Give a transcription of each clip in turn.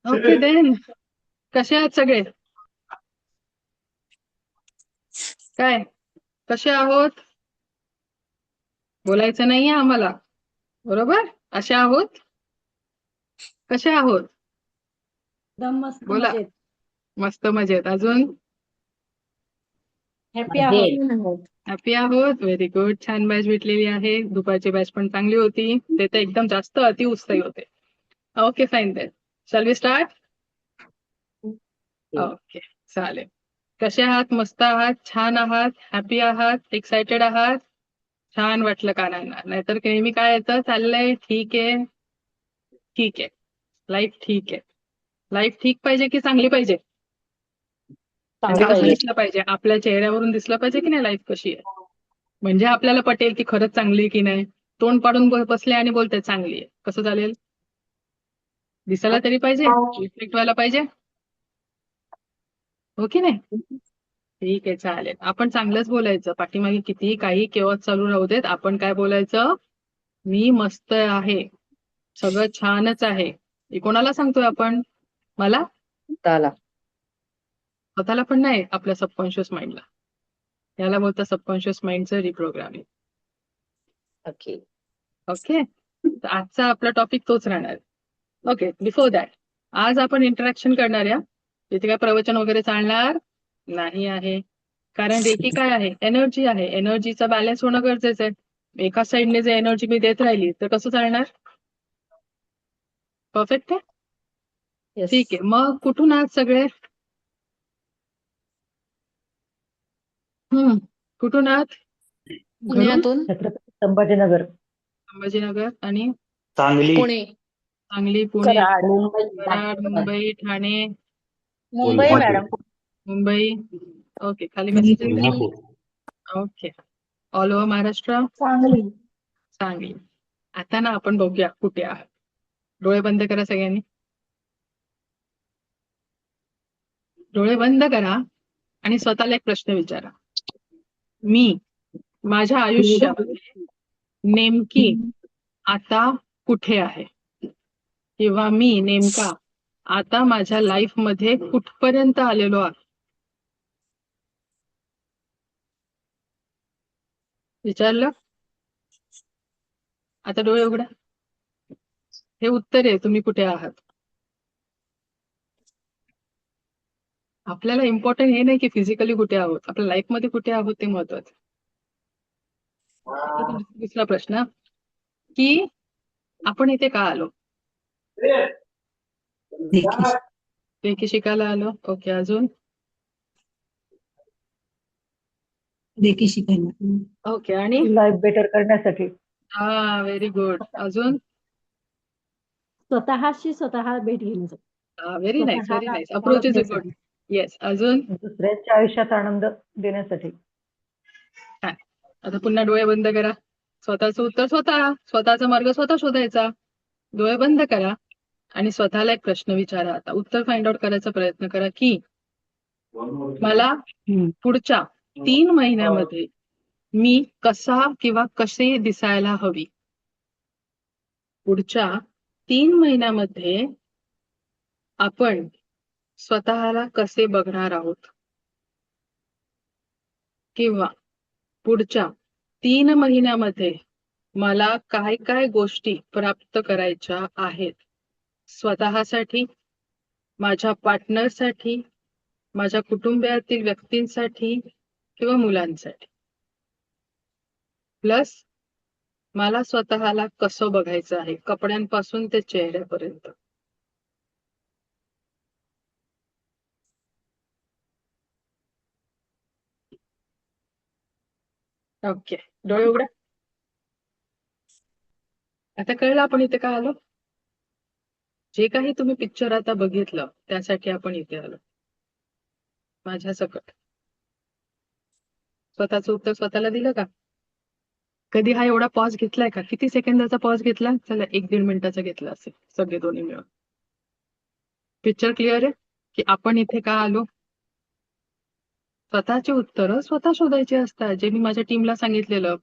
Okay then. कसे आहात सगळे? काय कसे आहोत? बोलायचं नाहीये आम्हाला, बरोबर? असे आहोत. कसे आहोत? एकदम मस्त बोला. मजेत. मस्त मजेत. अजून हॅपी आहोत. हॅपी आहोत. Very good. छान बॅच भेटलेली आहे. दुपारची बॅच पण चांगली होती. ते तर एकदम जास्त अतिउत्साही होते. Okay fine then. Shall we start? Okay चालेल. कसे आहात? मस्त आहात? छान आहात? हॅपी आहात? एक्सायटेड आहात? छान वाटलं कानांना. नाहीतर नेहमी काय येतं, चाललंय ठीक आहे, ठीक आहे. लाईफ ठीक आहे. लाईफ ठीक पाहिजे की चांगली पाहिजे? म्हणजे असं दिसलं पाहिजे, आपल्या चेहऱ्यावरून दिसलं पाहिजे की नाही लाईफ कशी आहे, म्हणजे आपल्याला पटेल की खरंच चांगली आहे की नाही. तोंड पाडून बसले आणि बोलते चांगली आहे, कसं चालेल? दिसायला तरी पाहिजे, रिफ्लेक्ट व्हायला पाहिजे, हो की नाही? ठीक आहे चालेल. आपण चांगलंच बोलायचं. पाठीमागे कितीही काही केव्हा चालू राहू देत, आपण काय बोलायचं? मी मस्त आहे, सगळं छानच आहे. हे कोणाला सांगतोय आपण? मला? स्वतःला पण नाही, आपल्या सबकॉन्शियस माइंडला. याला बोलतं सबकॉन्शियस माइंडचं रिप्रोग्रामिंग. ओके. ओके, तर आजचा आपला टॉपिक तोच राहणार. ओके, बिफोर दॅट आज आपण इंटरॅक्शन करणार या. तिथे काय प्रवचन वगैरे चालणार नाही आहे, कारण रेकी काय आहे? एनर्जी आहे. एनर्जीचा बॅलन्स होणं गरजेचं आहे. एका साईडने जर एनर्जी मी देत राहिली तर कसं चालणार? परफेक्ट आहे. Yes. ठीक आहे, मग कुठून आहात सगळे? कुठून आहात? घरून? पुण्यातून. छत्रपती संभाजीनगर. संभाजीनगर आणि सांगली, पुणे. सांगली, पुणे, कराड, मुंबई. कराड, मुंबई, ठाणे, मुंबई कोल्हापूर, मॅडम. मुंबई. ओके, खाली message. Kolhapur. Okay, all over Maharashtra. Sangli. Sangli. आता ना आपण बघूया कुठे आहात. डोळे बंद करा सगळ्यांनी. डोळे बंद करा आणि स्वतःला एक प्रश्न विचारा. मी माझ्या आयुष्यामध्ये नेमकी आता कुठे आहे? किंवा मी नेमका आता माझ्या लाईफ मध्ये कुठपर्यंत आलेलो आहे? विचारलं? आता डोळे उघडा. हे उत्तर आहे तुम्ही कुठे आहात. आपल्याला इम्पॉर्टंट हे नाही की फिजिकली कुठे आहोत, आपल्या लाईफ मध्ये कुठे आहोत ते महत्वाचं. दुसरा प्रश्न की आपण इथे का आलो? रेकी शिकायला आलो. ओके, अजून? देखील शिकायला. ओके, आणि लाईफ बेटर करण्यासाठी. हा, व्हेरी गुड. अजून? स्वतःशी स्वतः भेट घेण्यासाठी. Very nice, very nice. स्वतःला अप्रोच इज गुड. ओळखण्यासाठी. येस, अजून? दुसऱ्यांच्या आयुष्यात आनंद देण्यासाठी. छान. आता पुन्हा डोळे बंद करा. स्वतःचं उत्तर स्वतःचा मार्ग स्वतः शोधायचा. डोळे बंद करा आणि स्वतःला एक प्रश्न विचारा. आता उत्तर फाइंड आउट करायचा प्रयत्न करा की मला पुढच्या 3 महिन्यामध्ये मी कसा किंवा कसे दिसायला हवी? पुढच्या 3 महिन्यामध्ये आपण स्वतःला कसे बघणार आहोत? किंवा पुढच्या 3 महिन्यामध्ये मला काय काय गोष्टी प्राप्त करायच्या आहेत? स्वतःसाठी, माझ्या पार्टनरसाठी, माझ्या कुटुंबातील व्यक्तींसाठी किंवा मुलांसाठी. प्लस मला स्वतःला कसं बघायचं आहे, कपड्यांपासून ते चेहऱ्यापर्यंत. ओके, डोळे उघडा. आता कळलं आपण इथे का आलो? जे काही तुम्ही पिक्चर आता बघितलं त्यासाठी आपण इथे आलो. माझ्या सकट स्वतःचं उत्तर स्वतःला दिलं का? कधी हा एवढा पॉज घेतलाय का? किती सेकंदाचा पॉज घेतला? चला 1-1.5 मिनिटाचा घेतला असेल सगळे दोन्ही मिळून. पिक्चर क्लिअर आहे की आपण इथे का आलो? स्वतःची उत्तरं स्वतः शोधायची असतात, जे मी माझ्या टीमला सांगितलेलं.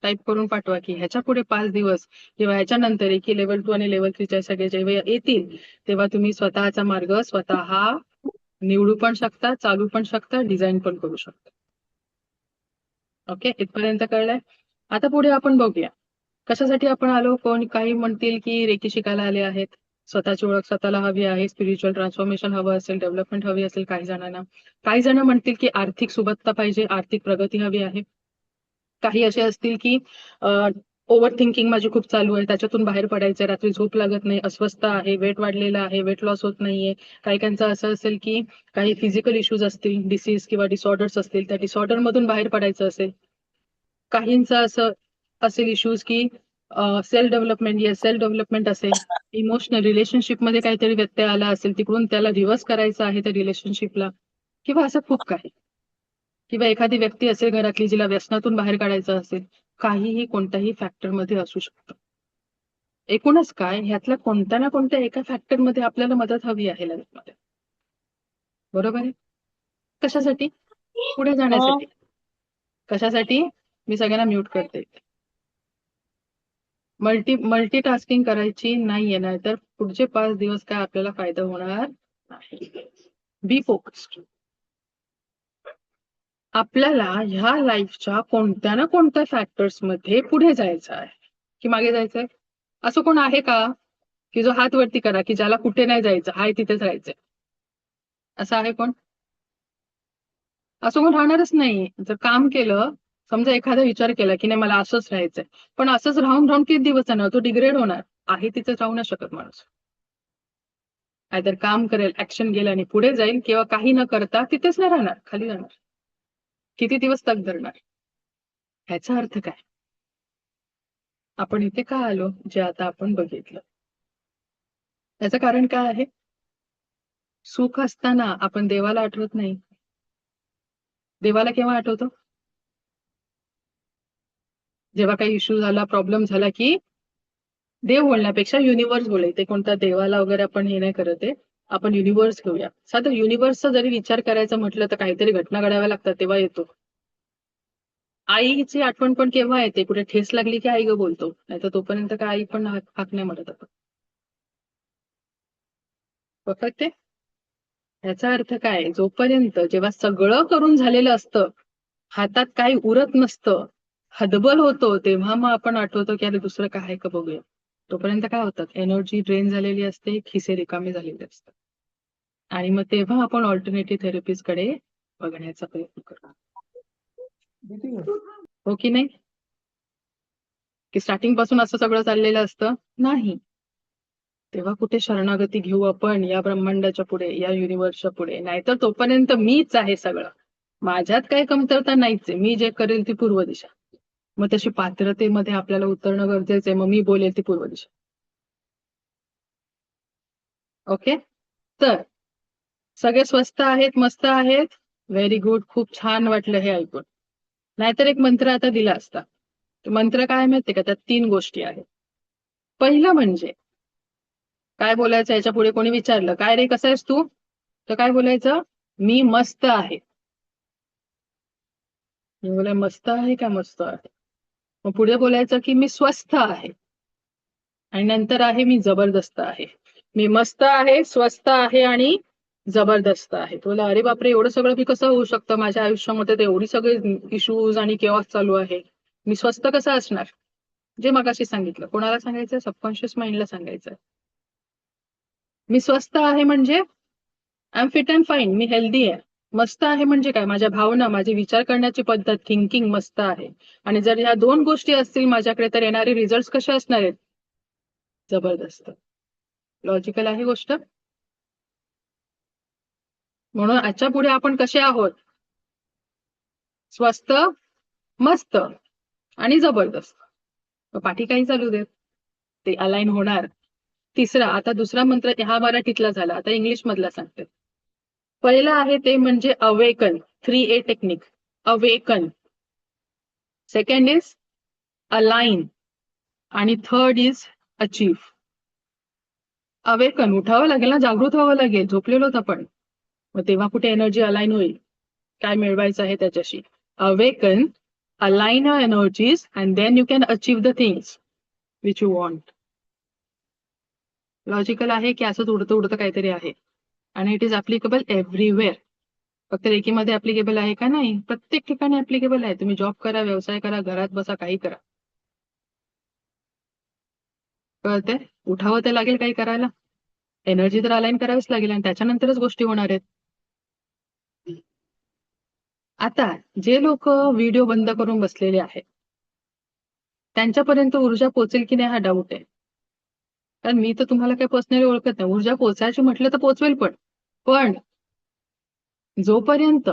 टाईप करून पाठवा की ह्याच्या पुढे 5 दिवस किंवा ह्याच्यानंतर की लेवल 2 आणि लेवल 3च्या सगळे जेव्हा येतील तेव्हा तुम्ही स्वतःचा मार्ग स्वतः निवडू पण शकता, चालू पण शकता, डिझाईन पण करू शकता. ओके, इथपर्यंत कळलंय? आता पुढे आपण बघूया कशासाठी आपण आलो. कोण काही म्हणतील की रेकी शिकायला आले आहेत, स्वतःची ओळख स्वतःला हवी आहे, स्पिरिच्युअल ट्रान्सफॉर्मेशन हवं असेल, डेव्हलपमेंट हवी असेल काही जणांना. काही जण म्हणतील की आर्थिक सुबत्ता पाहिजे, आर्थिक प्रगती हवी आहे. काही असे असतील की ओव्हर थिंकिंग माझी खूप चालू आहे, त्याच्यातून बाहेर पडायचंय, रात्री झोप लागत नाही, अस्वस्थ आहे, वेट वाढलेला आहे, वेट लॉस होत नाहीये. काहींचं असं असेल की काही फिजिकल इश्यूज असतील, डिसीज किंवा डिसऑर्डर्स असतील, त्या डिसऑर्डर मधून बाहेर पडायचं असेल. काहींचं असं असेल इश्यूज की सेल्फ डेव्हलपमेंट, सेल्फ डेव्हलपमेंट असेल, इमोशनल रिलेशनशिप मध्ये काहीतरी व्यत्यय आला असेल, तिकडून त्याला रिव्हर्स करायचं आहे त्या रिलेशनशिपला, किंवा असं खूप काही. किंवा एखादी व्यक्ती असेल घरातली जिला व्यसनातून बाहेर काढायचं असेल, काहीही कोणत्याही फॅक्टर मध्ये असू शकतं. एकूणच काय, ह्यातल्या कोणत्या ना कोणत्या एका फॅक्टर मध्ये आपल्याला मदत हवी आहे लाईफमध्ये. बरोबर आहे? कशासाठी? पुढे जाण्यासाठी. कशासाठी? मी सगळ्यांना म्यूट करते. मल्टीटास्किंग करायची नाहीये, नाहीतर पुढचे 5 दिवस काय आपल्याला फायदा होणार नाही. Be focused. आपल्याला ह्या लाईफच्या कोणत्या ना कोणत्या फॅक्टर्स मध्ये पुढे जायचं आहे की मागे जायचंय. असं कोण आहे का की जो हात वरती करा की ज्याला कुठे नाही जायचं, हाय तिथेच राहायचंय? असं आहे कोण? असं कोण राहणारच नाही. जर काम केलं, समजा एखादा विचार केला की नाही मला असंच राहायचंय, पण असंच राहून राहून किती दिवस जाणार, तो डिग्रेड होणार आहे, तिथेच राहू नाही शकत माणूस. आयदर काम करेल, ऍक्शन गेलं आणि पुढे जाईल, किंवा काही न करता तिथेच नाही राहणार, खाली जाणार. किती दिवस तग धरणार? ह्याचा अर्थ काय? आपण इथे का आलो जे आता आपण बघितलं, याचं कारण काय आहे? सुख असताना आपण देवाला आठवत नाही. देवाला केव्हा आठवतो? जेव्हा काही इश्यू झाला, प्रॉब्लेम झाला की देव बोलण्यापेक्षा युनिव्हर्स बोलायचे. कोणत्या देवाला वगैरे आपण हे नाही करत आहे, आपण युनिव्हर्स घेऊया. साधं युनिव्हर्सचा जरी विचार करायचा म्हटलं तर काहीतरी घटना घडाव्या लागतात तेव्हा येतो. आईची आठवण पण केव्हा येते? कुठे ठेस लागली की आई ग बोलतो, नाही तर तोपर्यंत काय आई पण हाक नाही म्हणत आपण. परफेक्ट आहे. याचा अर्थ काय? जोपर्यंत जेव्हा सगळं करून झालेलं असतं, हातात काही उरत नसतं, हतबल होतो, तेव्हा मग आपण आठवतो की अरे दुसरं काय का बघूया. तोपर्यंत काय होतात? एनर्जी ड्रेन झालेली असते, खिसे रिकामे झालेले असतात, आणि मग तेव्हा आपण ऑल्टरनेटिव्ह थेरपीज कडे बघण्याचा प्रयत्न करतो. हो की नाही? की स्टार्टिंग पासून असं सगळं चाललेलं असतं नाही. तेव्हा कुठे शरणागती घेऊ आपण या ब्रह्मांडाच्या पुढे, या युनिव्हर्सच्या पुढे? नाहीतर तोपर्यंत मीच आहे सगळं, माझ्यात काही कमतरता नाहीच आहे, मी जे करेल ती पूर्व दिशा. मग तशी पात्रतेमध्ये आपल्याला उतरणं गरजेचं आहे. मग मी बोलेल ती पूर्व दिशा. ओके, तर सगळे स्वस्त आहेत, मस्त आहेत, व्हेरी गुड, खूप छान वाटलं हे ऐकून. नाहीतर एक मंत्र आता दिला असता. मंत्र काय माहितीये का? त्यात 3 गोष्टी आहेत. पहिलं म्हणजे काय बोलायचं, याच्या पुढे कोणी विचारलं काय रे कसं आहेस तू, तर काय बोलायचं? मी मस्त आहे. मी बोलाय मस्त आहे का मस्त आहे? मग पुढे बोलायचं की मी स्वस्थ आहे, आणि नंतर आहे मी जबरदस्त आहे. मी मस्त आहे, स्वस्थ आहे आणि जबरदस्त आहे. तुला अरे बापरे, एवढं सगळं मी कसं होऊ शकतं माझ्या आयुष्यामध्ये? तर एवढी सगळे इश्यूज आणि केऑस चालू आहे, मी स्वस्थ कसं असणार? जे मगाशी सांगितलं. कोणाला सांगायचं? सबकॉन्शियस माइंडला सांगायचं. मी स्वस्थ आहे म्हणजे I am fit and fine, me healthy आहे. मस्त आहे म्हणजे काय? माझ्या भावना, माझी विचार करण्याची पद्धत, थिंकिंग मस्त आहे. आणि जर ह्या 2 गोष्टी असतील माझ्याकडे तर येणारे रिझल्ट कसे असणार आहेत? जबरदस्त. लॉजिकल आहे गोष्ट. म्हणून आजच्या पुढे आपण कसे आहोत? स्वस्त, मस्त आणि जबरदस्त. पाठी काही चालू देत, ते अलाइन होणार. तिसरा, आता दुसरा मंत्र हा मराठीतला झाला, आता इंग्लिश मधला सांगते. पहिला आहे ते म्हणजे awaken, 3A technique. Awaken. Second is align, आणि थर्ड इज अचीव. अवेकन, उठावं लागेल ना, जागृत व्हावं लागेल. झोपलेलोत आपण, मग तेव्हा कुठे एनर्जी अलाइन होईल? काय मिळवायचं आहे त्याच्याशी? Awaken align your energies, and then you can achieve the things which you want. Logical आहे की असंच उडतं उडतं काहीतरी आहे आणि इट इज ऍप्लिकेबल एव्हरीवेअर. फक्त रेकीमध्ये ऍप्लिकेबल आहे का? नाही, प्रत्येक ठिकाणी ऍप्लिकेबल आहे. तुम्ही जॉब करा, व्यवसाय करा, घरात बसा, काही करा. कळते? उठावं तर लागेल काही करायला, एनर्जी तर अलाईन करावीच लागेल आणि त्याच्यानंतरच गोष्टी होणार आहेत. आता जे लोक व्हिडिओ बंद करून बसलेले आहेत त्यांच्यापर्यंत ऊर्जा पोहोचेल की नाही हा डाऊट आहे. कारण मी तर तुम्हाला काही पर्सनली ओळखत नाही. ऊर्जा पोचायची म्हटलं तर पोचवेल, पण जोपर्यंत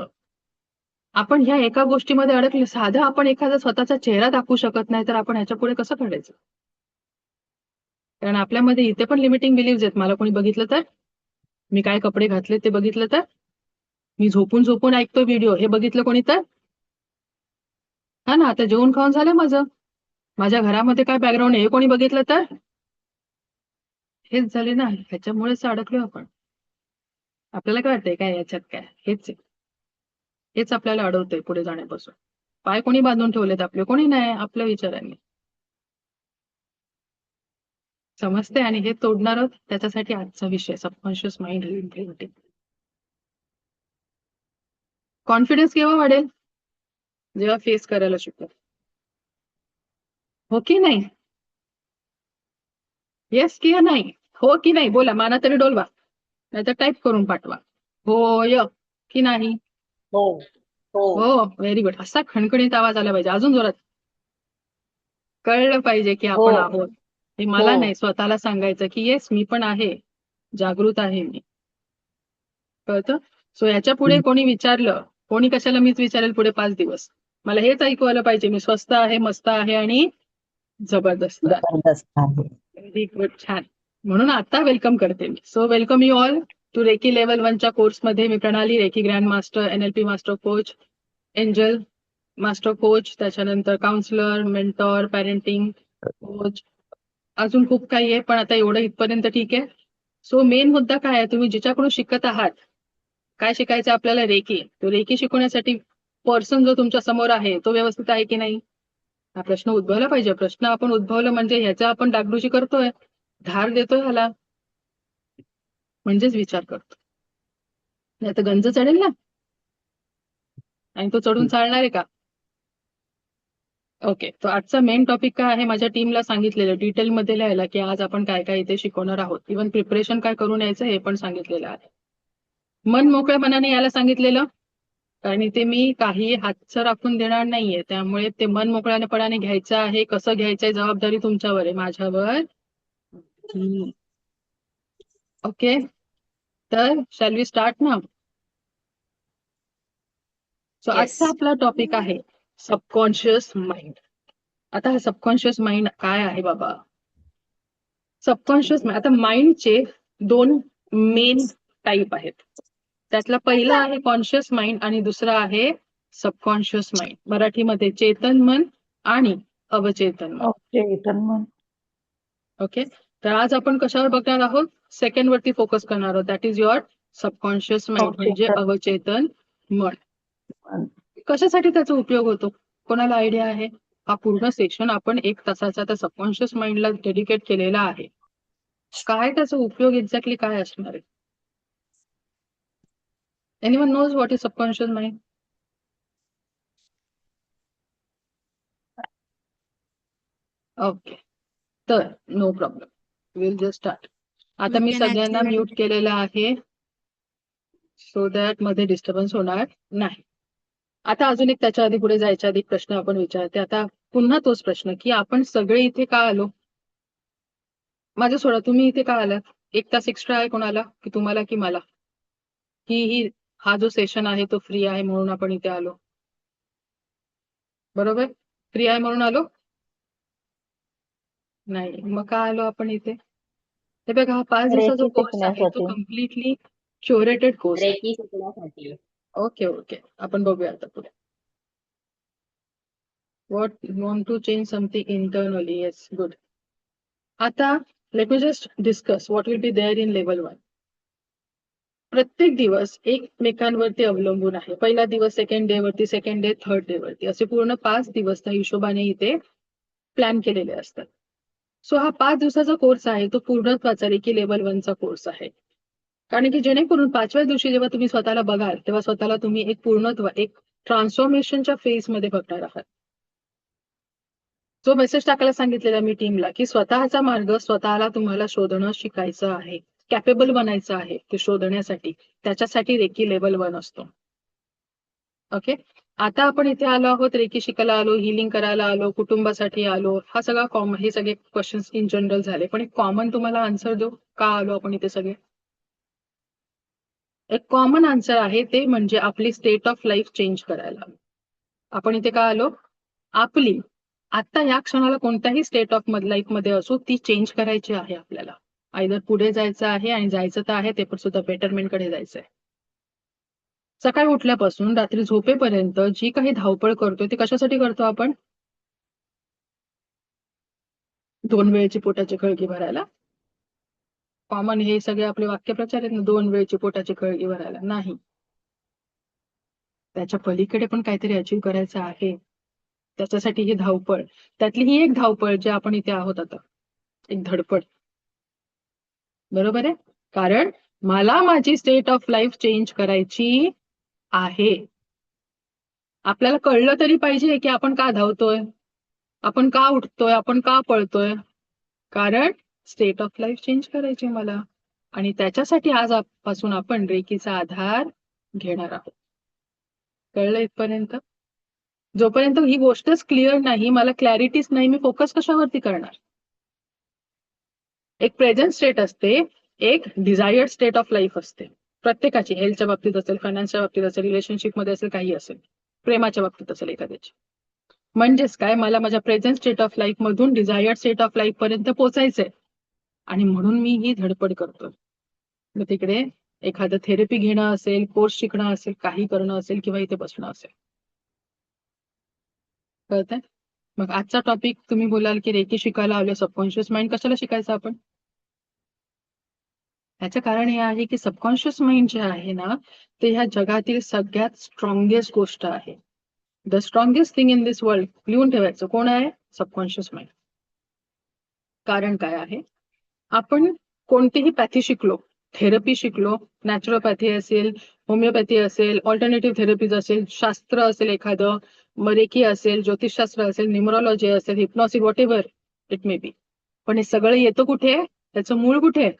आपण ह्या एका गोष्टीमध्ये अडकले, साधं आपण एखादा स्वतःचा चेहरा दाखवू शकत नाही तर आपण ह्याच्या पुढे कसं काढायचं? कारण आपल्यामध्ये इथे पण लिमिटिंग बिलीव्ह आहेत. मला कोणी बघितलं तर, मी काय कपडे घातले ते बघितलं तर, मी झोपून झोपून ऐकतो व्हिडिओ हे बघितलं कोणी तर, हा ना. आता जेवण खाऊन झालं माझ्या घरामध्ये काय बॅकग्राऊंड आहे हे कोणी बघितलं तर, हेच झाले ना. ह्याच्यामुळेच अडकलो आपण. आपल्याला काय वाटतंय काय याच्यात काय? हेच आपल्याला अडवतंय पुढे जाण्यापासून. पाय कोणी बांधून ठेवलेत आपले? कोणी नाही, आपल्या विचारांनी. समजते? आणि हे तोडणार आहोत. त्याच्यासाठी आजचा विषय सबकॉन्शियस माइंड रिइन्फिनिटी. कॉन्फिडन्स केव्हा वाढेल? जेव्हा फेस करायला शिकू. हो की नाही? येस की नाही? हो की नाही? बोला, माना तरी डोलवा, नाहीतर टाईप करून पाठवा. होय की नाही? हो हो हो, व्हेरी गुड. असा खणखणीत आवाज आला पाहिजे, अजून जोरात. कळलं पाहिजे की हो आपण आहोत. हे मला हो. नाही, स्वतःला सांगायचं की येस मी पण आहे, जागृत आहे मी. कळतं? सो याच्या पुढे कोणी विचारलं, कोणी कशाला मीच विचारेल पुढे 5 दिवस. मला हेच ऐकू आलं पाहिजे, मी स्वस्त आहे, मस्त आहे आणि जबरदस्त आहे. जबरदस्त आहे. व्हेरी गुड, छान. म्हणून आता वेलकम करते मी. So welcome you all to reiki level 1च्या कोर्समध्ये. मी Pranali, reiki grand master, NLP master coach, angel master coach, त्याच्यानंतर काउन्सिलर, मेंटॉर, पॅरेंटिंग कोच, अजून खूप काही आहे, पण आता एवढं इथपर्यंत ठीक आहे. सो मेन मुद्दा काय आहे, तुम्ही जिच्याकडून शिकत आहात, काय शिकायचं आपल्याला? रेकी. तो रेकी शिकवण्यासाठी पर्सन जो तुमच्या समोर आहे तो व्यवस्थित आहे की नाही हा प्रश्न उद्भवला पाहिजे. प्रश्न आपण उद्भवलं म्हणजे ह्याचा आपण डागडुजी करतोय, धार देतोय ह्याला, म्हणजेच विचार करतो. नाही तर गंज चढेल ना, आणि तो चढून चालणार आहे का? ओके, तो आजचा मेन टॉपिक काय आहे? माझ्या टीमला सांगितलेलं डिटेलमध्ये लिहायला की आज आपण काय काय इथे शिकवणार आहोत. इव्हन प्रिपरेशन काय करून यायचं हे पण सांगितलेलं आहे. मन मोकळ्या मनाने यायला सांगितलेलं, कारण इथे मी काही हातचं राखून देणार नाहीये. त्यामुळे ते मन मोकळ्यापणाने घ्यायचं आहे. कसं घ्यायचंय जबाबदारी तुमच्यावर आहे, माझ्यावर. ओके, तर शॅल वी स्टार्ट ना? सो आजचा आपला टॉपिक आहे सबकॉन्शियस माइंड. आता हा सबकॉन्शियस माइंड काय आहे बाबा? सबकॉन्शियस माइंड, आता माइंडचे 2 मेन टाईप आहेत. त्यातला पहिला आहे कॉन्शियस माइंड आणि दुसरा आहे सबकॉन्शियस माइंड. मराठीमध्ये चेतन मन आणि अवचेतन मन. चेतन मन. ओके, तर आज आपण कशावर बघणार आहोत? सेकंड वरती फोकस करणार आहोत. That is your subconscious mind, म्हणजे अवचेतन मन. कशासाठी त्याचा उपयोग होतो? कोणाला आयडिया आहे? हा पूर्ण सेशन आपण 1 तासाचा त्या सबकॉन्शियस माइंडला डेडिकेट केलेला आहे. काय त्याचा उपयोग एक्झॅक्टली काय असणार आहे? Anyone knows what is subconscious mind? Okay, तर no problem, will just start. आता मी सगळ्यांना म्यूट केलेलं आहे सो दॅट मध्ये डिस्टर्बन्स होणार नाही. आता अजून एक त्याच्या आधी पुढे जायच्या आधी प्रश्न आपण विचारते. आता पुन्हा तोच प्रश्न की आपण सगळे इथे का आलो? माझं सोडा, तुम्ही इथे का आलात? 1 तास एक्स्ट्रा आहे कोणाला, की तुम्हाला की मला? ही हा जो सेशन आहे तो फ्री आहे म्हणून आपण इथे आलो? बरोबर, फ्री आहे म्हणून आलो नाही, मग का आलो आपण इथे? हे बघा, हा 5 दिवसाचा रेकी कोर्स आहे, तो शिकण्यासाठी. कम्प्लिटली क्युरेटेड कोर्स आहे. रेकी शिकण्यासाठी. ओके, आपण बघूया आता पुढे. What want to change something internally? Yes, good. आता let me just discuss what will be there in level 1. प्रत्येक दिवस एकमेकांवरती अवलंबून आहे. पहिला दिवस सेकंड डे वरती, सेकंड डे थर्ड डे वरती, असे पूर्ण 5 दिवस त्या हिशोबाने इथे प्लॅन केलेले असतात. सो हा 5 दिवसाचा कोर्स आहे तो पूर्णत्वाचा रेकी लेवल 1 चा कोर्स आहे. कारण की जेणेकरून 5व्या दिवशी जेव्हा तुम्ही स्वतःला बघाल तेव्हा स्वतःला तुम्ही एक पूर्णत्व, एक ट्रान्सफॉर्मेशनच्या फेज मध्ये बघणार आहात. जो मेसेज टाकायला सांगितलेला मी टीमला की स्वतःचा मार्ग स्वतःला तुम्हाला शोधणं शिकायचं आहे, कॅपेबल बनायचं आहे ते शोधण्यासाठी. त्याच्यासाठी रेकी लेवल 1 असतो. ओके, आता आपण इथे आलो आहोत, रेकी शिकायला आलो, हिलिंग करायला आलो, कुटुंबासाठी आलो. हा सगळा कॉमन, हे सगळे क्वेश्चन्स इन जनरल झाले. पण एक कॉमन तुम्हाला आन्सर देऊ का आलो आपण इथे सगळे. एक कॉमन आन्सर आहे ते म्हणजे आपली स्टेट ऑफ लाईफ चेंज करायला. आपण इथे का आलो, आपली आता या क्षणाला कोणत्याही स्टेट ऑफ लाईफ मध्ये असो ती चेंज करायची आहे आपल्याला. आयदर पुढे जायचं आहे, आणि जायचं तर आहे ते पण सुद्धा बेटरमेंट कडे जायचंय. सकाळी उठल्यापासून रात्री झोपेपर्यंत जी काही धावपळ करतोय ती कशासाठी करतो आपण. 2 वेळची पोटाची खळगी भरायला. कॉमन हे सगळे आपले वाक्यप्रचार आहेत ना, 2 वेळची पोटाची खळगी भरायला नाही. त्याच्या पलीकडे पण काहीतरी अचीव करायचं आहे, त्याच्यासाठी ही धावपळ. त्यातली ही एक धावपळ जे आपण इथे आहोत आता, एक धडपड. बरोबर आहे, कारण मला माझी स्टेट ऑफ लाईफ चेंज करायची आहे. आपल्याला कळलं तरी पाहिजे की आपण का धावतोय, आपण का उठतोय, आपण का पळतोय. कारण स्टेट ऑफ लाईफ चेंज करायची मला, आणि त्याच्यासाठी आजपासून आपण रेकीचा आधार घेणार आहोत. कळलं इथपर्यंत. जोपर्यंत ही गोष्टच क्लिअर नाही, मला क्लॅरिटीच नाही, मी फोकस कशावरती करणार. एक प्रेझेंट स्टेट असते, एक डिझायर्ड स्टेट ऑफ लाईफ असते प्रत्येकाची. हेल्थच्या बाबतीत असेल, फायनान्सच्या बाबतीत असेल, रिलेशनशिप मध्ये असेल, काही असेल, प्रेमाच्या बाबतीत असेल एखाद्याची. म्हणजेच काय, मला माझ्या प्रेझेंट स्टेट ऑफ लाईफ मधून डिझायर्ड स्टेट ऑफ लाईफ पर्यंत पोहोचायचंय, आणि म्हणून मी ही धडपड करतो. मग तिकडे एखादं थेरपी घेणं असेल, कोर्स शिकणं असेल, काही करणं असेल, किंवा इथे बसणं असेल. कळतंय. मग आजचा टॉपिक तुम्ही बोलाल की रेकी शिकायला आलो, सबकॉन्शियस माइंड कशाला शिकायचं आपण. याचं कारण हे आहे की सबकॉन्शियस माइंड जे आहे ना, ते ह्या जगातील सगळ्यात स्ट्रॉंगेस्ट गोष्ट आहे. The strongest thing in this world लिहून ठेवायचं, कोण आहे, सबकॉन्शियस माइंड. कारण काय आहे, आपण कोणतीही पॅथी शिकलो, थेरपी शिकलो, नॅचरोपॅथी असेल, होमिओपॅथी असेल, ऑल्टरनेटिव्ह थेरपीज असेल, शास्त्र असेल एखादं, रेकी असेल, ज्योतिषशास्त्र असेल, न्यूमरॉलॉजी असेल, hypnosis, whatever it may be, पण हे सगळं येतं कुठे, त्याचं मूळ कुठे,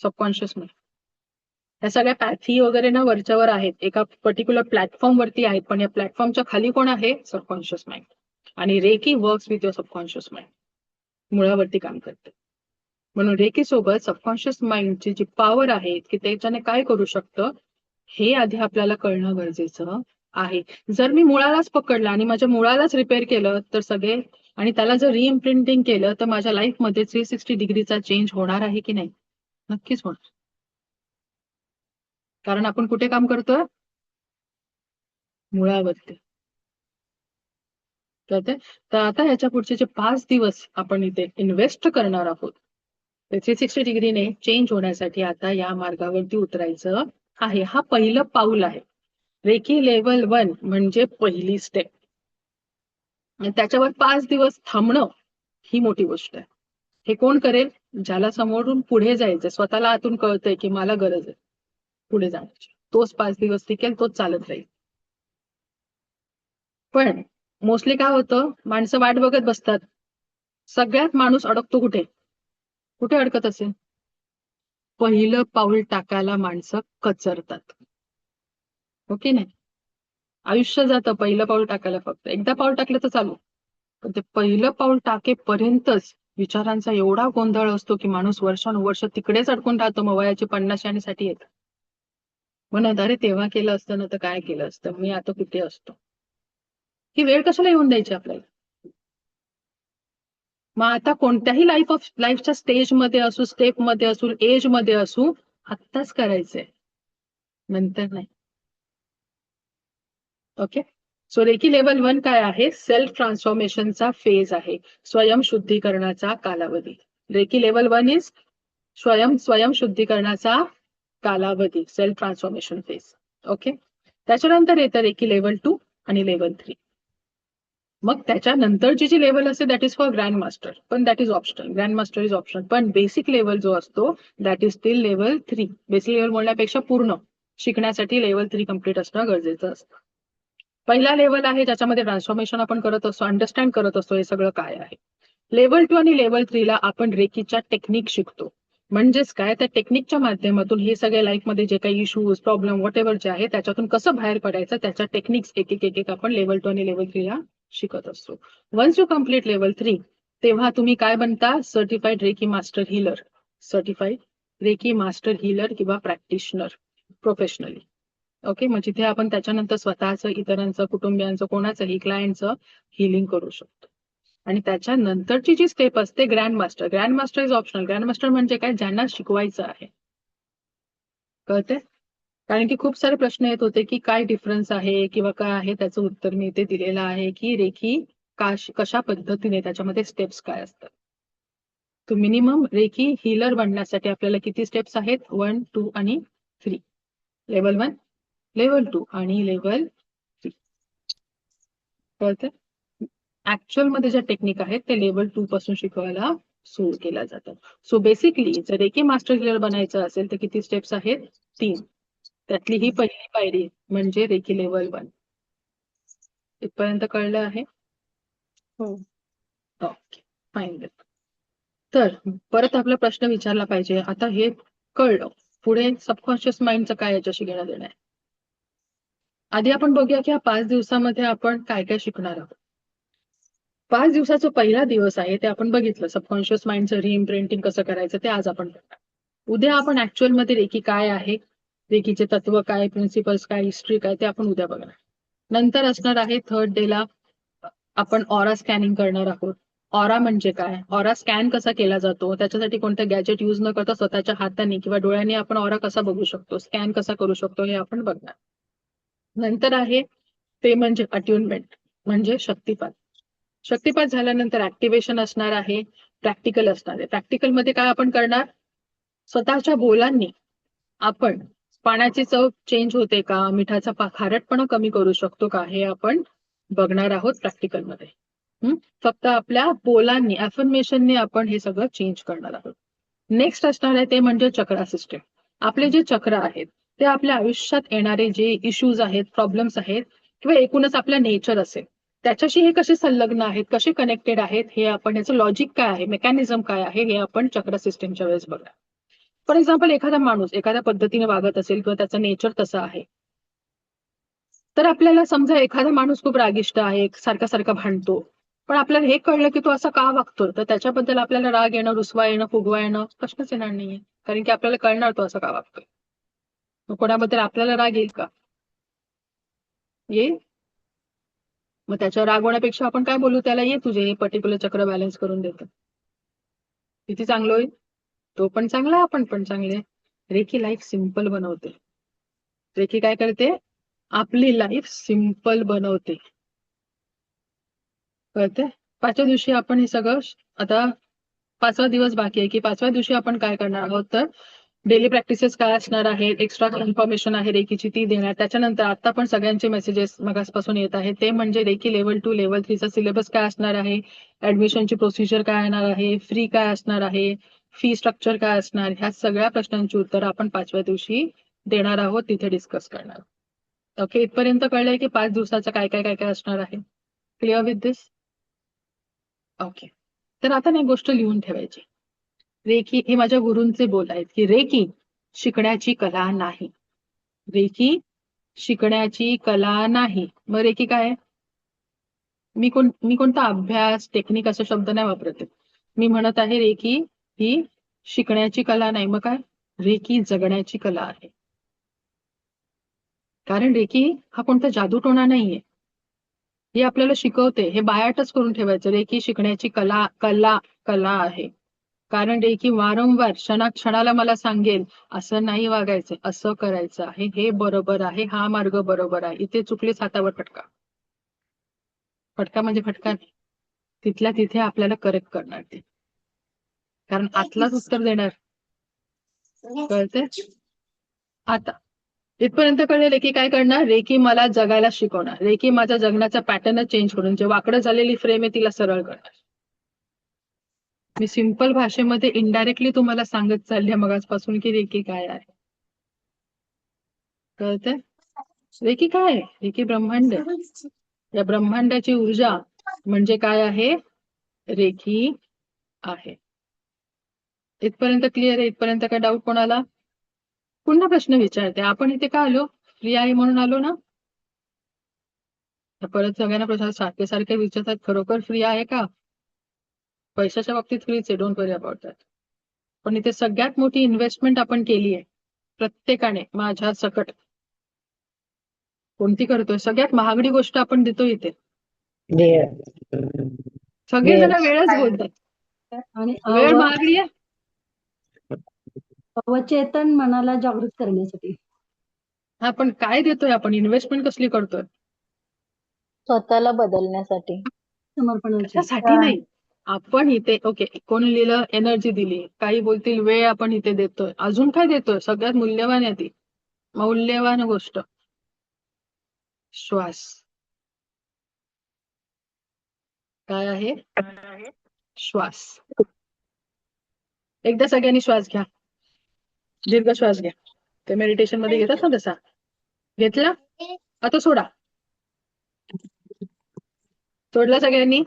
सबकॉन्शियस माइंड. या सगळ्या पॅथी वगैरे ना वरच्यावर आहेत, एका पर्टिक्युलर प्लॅटफॉर्म वरती आहेत, पण या प्लॅटफॉर्मच्या खाली कोण आहे, सबकॉन्शियस माइंड. आणि reiki works with your subconscious mind, मुळावरती काम करते. म्हणून रेकी सोबत सबकॉन्शियस माइंडची जी पॉवर आहे की त्याच्याने काय करू शकतं हे आधी आपल्याला कळणं गरजेचं आहे. जर मी मुळालाच पकडला आणि माझ्या मुळालाच रिपेअर केलं तर सगळे, आणि त्याला जर रिइम्प्रिंटिंग केलं तर माझ्या लाईफमध्ये 360 डिग्रीचा चेंज होणार आहे की नाही, नक्कीच होणार. कारण आपण कुठे काम करतोय, मुळावरती. तर आता ह्याच्या पुढचे जे 5 दिवस आपण इथे इन्व्हेस्ट करणार आहोत, 360 डिग्रीने चेंज होण्यासाठी आता या मार्गावरती उतरायचं आहे. हा पहिलं पाऊल आहे. रेकी लेवल 1 म्हणजे पहिली स्टेप. त्याच्यावर 5 दिवस थांबणं ही मोठी गोष्ट आहे. हे कोण करेल, ज्याला समोरून पुढे जायचंय, स्वतःला आतून कळतंय की मला गरज आहे पुढे जाण्याची, तोच 5 दिवस टिकेल, तोच चालत राहील. पण मोस्टली काय होतं, माणसं वाट बघत बसतात. सगळ्यात माणूस अडकतो कुठे, कुठे अडकत असेल, पहिलं पाऊल टाकायला माणसं कचरतात. ओके नाही, आयुष्य जातं पहिलं पाऊल टाकायला, फक्त एकदा पाऊल टाकलं तर चालू, पण ते पहिलं पाऊल टाकेपर्यंतच विचारांचा एवढा गोंधळ असतो की माणूस वर्षानुवर्ष तिकडेच अडकून राहतो. मग वयाची 50 साठी येत म्हणत, अरे तेव्हा केलं असतं ना तर काय केलं असतं, मी आता कुठे असतो. ही वेळ कशाला येऊन द्यायची आपल्याला. मग आता कोणत्याही लाईफच्या स्टेज मध्ये असू, स्टेप मध्ये असू, एज मध्ये असू, आत्ताच करायचंय, नंतर नाही. ओके. सो रेकी लेवल 1 काय आहे, सेल्फ ट्रान्सफॉर्मेशनचा फेज आहे, स्वयंशुद्धीकरणाचा कालावधी. रेकी लेवल 1 इज स्वयंशुद्धीकरणाचा कालावधी, सेल्फ ट्रान्सफॉर्मेशन फेज. ओके, त्याच्यानंतर येतं रेकी लेवल 2 आणि लेवल 3. मग त्याच्यानंतरची जी लेवल असते that is for grand master, पण that is optional. Grand master is optional, पण बेसिक लेवल जो असतो that is still level 3. Basic level बोलण्यापेक्षा पूर्ण शिकण्यासाठी लेवल 3 कम्प्लीट असणं गरजेचं असतं. पहिला लेवल आहे ज्याच्यामध्ये ट्रान्सफॉर्मेशन आपण करत असतो, अंडरस्टँड करत असतो हे सगळं काय आहे. लेवल 2 आणि लेवल 3 ला आपण रेकीच्या टेक्निक शिकतो. म्हणजेच काय, त्या टेक्निकच्या माध्यमातून हे सगळे लाईफमध्ये जे काही इश्यूज, प्रॉब्लेम, व्हॉट एव्हर जे आहे त्याच्यातून कसं बाहेर पडायचं, त्याच्या टेक्निक्स एक एक आपण लेवल 2 आणि लेवल 3 ला शिकत असतो. वन्स यू कम्प्लीट लेवल 3, तेव्हा तुम्ही काय बनता, certified reiki master healer. Certified reiki master healer किंवा प्रॅक्टिशनर प्रोफेशनली. ओके, मग जिथे आपण त्याच्यानंतर स्वतःचं, इतरांचं, कुटुंबियांचं, कोणाचंही क्लायंटचं हिलिंग करू शकतो. आणि त्याच्यानंतरची जी स्टेप असते grand master. Grand master is optional. Grand master म्हणजे काय, ज्यांना शिकवायचं आहे. कळते? कारण की खूप सारे प्रश्न येत होते की काय डिफरन्स आहे किंवा काय आहे, त्याचं उत्तर मी इथे दिलेलं आहे की रेकी कशा पद्धतीने, त्याच्यामध्ये स्टेप्स काय असतात. तो मिनिमम रेकी हीलर बनण्यासाठी आपल्याला किती स्टेप्स आहेत, 1, 2 आणि 3. लेवल 1, लेवल 2 आणि लेवल 3. कळते? ऍक्च्युअल मध्ये ज्या टेक्निक आहेत ते लेवल 2 पासून शिकवायला सुरू केल्या जातात. सो बेसिकली जर रेकी मास्टर हीलर बनायचं असेल तर किती स्टेप्स आहेत, 3. त्यातली ही पहिली पायरी म्हणजे रेकी लेवल 1. इथपर्यंत कळलं आहे? हो. Okay, fine. तर परत आपला प्रश्न विचारला पाहिजे, आता हे कळलं, पुढे सबकॉन्शियस माइंडचं काय याच्याशी घेणं देणं आहे. आधी आपण बघूया की या 5 दिवसामध्ये आपण काय काय शिकणार आहोत. 5 दिवसाचा पहिला दिवस आहे ते आपण बघितलं, सबकॉन्शियस माइंडचं रिइम्प्रिंटिंग कसं करायचं ते आज आपण बघणार. उद्या आपण ऍक्च्युअल मध्ये रेकी काय आहे, रेकीचे तत्व काय, प्रिन्सिपल्स काय, हिस्ट्री काय, ते आपण उद्या बघणार. नंतर असणार आहे थर्ड डेला आपण ऑरा स्कॅनिंग करणार आहोत. ऑरा म्हणजे काय, ऑरा स्कॅन कसा केला जातो, त्याच्यासाठी कोणतं गॅजेट यूज न करता स्वतःच्या हाताने किंवा डोळ्यांनी आपण ऑरा कसा बघू शकतो, स्कॅन कसा करू शकतो, हे आपण बघणार. नंतर आहे ते म्हणजे अट्युनमेंट, म्हणजे शक्तिपात. शक्तिपात झाल्यानंतर ऍक्टिव्हेशन असणार आहे, प्रॅक्टिकल असणार आहे. प्रॅक्टिकल मध्ये काय आपण करणार, स्वतःच्या बोलांनी आपण पाण्याची चव चेंज होते का, मिठाचा खारटपणा कमी करू शकतो का, हे आपण बघणार आहोत प्रॅक्टिकल मध्ये. फक्त आपल्या बोलांनी, अफर्मेशनने आपण हे सगळं चेंज करणार आहोत. नेक्स्ट असणार आहे ते म्हणजे चक्रा सिस्टम. आपले जे चक्र आहेत ते आपल्या आयुष्यात येणारे जे इश्यूज आहेत, प्रॉब्लेम्स आहेत किंवा एकूणच आपल्या नेचर असेल त्याच्याशी हे कसे संलग्न आहेत, कसे कनेक्टेड आहेत, हे आपण, याचं लॉजिक काय आहे, मेकॅनिझम काय आहे, हे आपण चक्र सिस्टमच्या वेळेस बघणार. फॉर एक्झाम्पल, एखादा माणूस एखाद्या पद्धतीने वागत असेल किंवा त्याचं नेचर तसं आहे, तर आपल्याला समजा एखादा माणूस खूप रागिष्ट आहे, सारखा सारखा भांडतो, पण आपल्याला हे कळलं की तो असा का वागतो, तर त्याच्याबद्दल आपल्याला राग येणं, रुसवा येणं, फुगवा येणं प्रश्नच येणार नाहीये, कारण की आपल्याला कळणार तो असं का वागतोय. मग कोणाबद्दल आपल्याला राग येईल का, येईल. मग त्याच्यावर राग होण्यापेक्षा आपण काय बोलू त्याला, ये तुझे हे पर्टिक्युलर चक्र बॅलन्स करून देतं, किती चांगलं होईल. तो पण चांगला, आपण पण चांगले. रेकी लाईफ सिम्पल बनवते. रेकी काय करते, आपली लाईफ सिम्पल बनवते. कळते? 5व्या दिवशी आपण हे सगळं, आता 5वा दिवस बाकी आहे की 5व्या दिवशी आपण काय करणार आहोत, तर डेली प्रॅक्टिसेस काय असणार आहेत, एक्स्ट्रा इन्फॉर्मेशन आहे रेकीची ती देणार. त्याच्यानंतर आता पण सगळ्यांचे मेसेजेस मगासपासून येत आहेत ते म्हणजे रेकी लेवल 2 लेवल 3 चा सिलेबस काय असणार आहे, ऍडमिशनची प्रोसिजर काय येणार आहे, फ्री काय असणार आहे, फी स्ट्रक्चर काय असणार, ह्या सगळ्या प्रश्नांची उत्तर आपण 5व्या दिवशी देणार आहोत, तिथे डिस्कस करणार. ओके, इथपर्यंत कळलंय की 5 दिवसाचं काय काय काय काय असणार आहे. Clear with this? ओके, तर आता ना गोष्ट लिहून ठेवायची. रेकी हे माझ्या गुरूंचे बोल आहेत की रेकी शिकण्याची कला नाही. रेकी शिकण्याची कला नाही. मग रेकी काय आहे? मी कोणता अभ्यास, टेक्निक असा शब्द नाही वापरते. मी म्हणत आहे रेकी ही शिकण्याची कला नाही. मग काय, रेकी जगण्याची कला आहे. कारण रेकी हा कोणता जादूटोणा नाहीये, हे आपल्याला शिकवते, हे बायाटच करून ठेवायचं. रेकी शिकण्याची कला कला कला आहे. कारण रेकी वारंवार क्षणाला मला सांगेल असं नाही वागायचं, असं करायचं आहे, हे बरोबर आहे, हा मार्ग बरोबर आहे, इथे चुकलीच हातावर फटका. फटका म्हणजे फटका नाही, तिथल्या तिथे आपल्याला करेक्ट करणार ते, कारण आतलाच उत्तर देणार. कळते? आता इथपर्यंत कळेल रेकी काय करणार, रेकी मला जगायला शिकवणार, रेकी माझ्या जगण्याचा पॅटर्न चेंज करून जे वाकडं झालेली फ्रेम आहे तिला सरळ करणार. मी सिंपल भाषेमध्ये इनडायरेक्टली तुम्हाला सांगत चालले मगाचपासून की रेकी काय आहे. कळतंय? रेकी काय आहे? रेकी ब्रह्मांड आहे. या ब्रह्मांडाची ऊर्जा म्हणजे काय आहे, रेखी आहे. इथपर्यंत क्लिअर आहे? इथपर्यंत काय डाऊट कोणाला? पुन्हा प्रश्न विचारते, आपण इथे का आलो? फ्री आहे म्हणून आलो ना? परत सगळ्यांना प्रश्न सारखे सारखे विचारतात, खरोखर फ्री आहे का? पैशाच्या बाबतीत फ्रीच आहे, डोंट वरी अबाउट दॅट. पण इथे सगळ्यात मोठी इन्व्हेस्टमेंट आपण केली आहे प्रत्येकाने माझ्या सकट. कोणती करतोय? सगळ्यात महागडी गोष्ट आपण देतो इथे. वेळ. सगळेजण वेळ. वेळच बोलतात, आणि वेळ महागडी आहे. अवचेतन मनाला जागृत करण्यासाठी. हा, पण काय देतोय आपण? इन्व्हेस्टमेंट कसली करतोय? स्वतःला बदलण्यासाठी. समर्पणाची. कशासाठी नाही. आपण इथे ओके, कोणी लिहिलं एनर्जी दिली, काही बोलतील वेळ आपण इथे देतोय, अजून काय देतोय? सगळ्यात मूल्यवान आहे ती मौल्यवान गोष्ट, श्वास. काय आहे? श्वास. एकदा सगळ्यांनी श्वास घ्या, दीर्घ श्वास घ्या. ते मेडिटेशन मध्ये घेतात ना तसा घेतला. आता सोडा. सोडला सगळ्यांनी?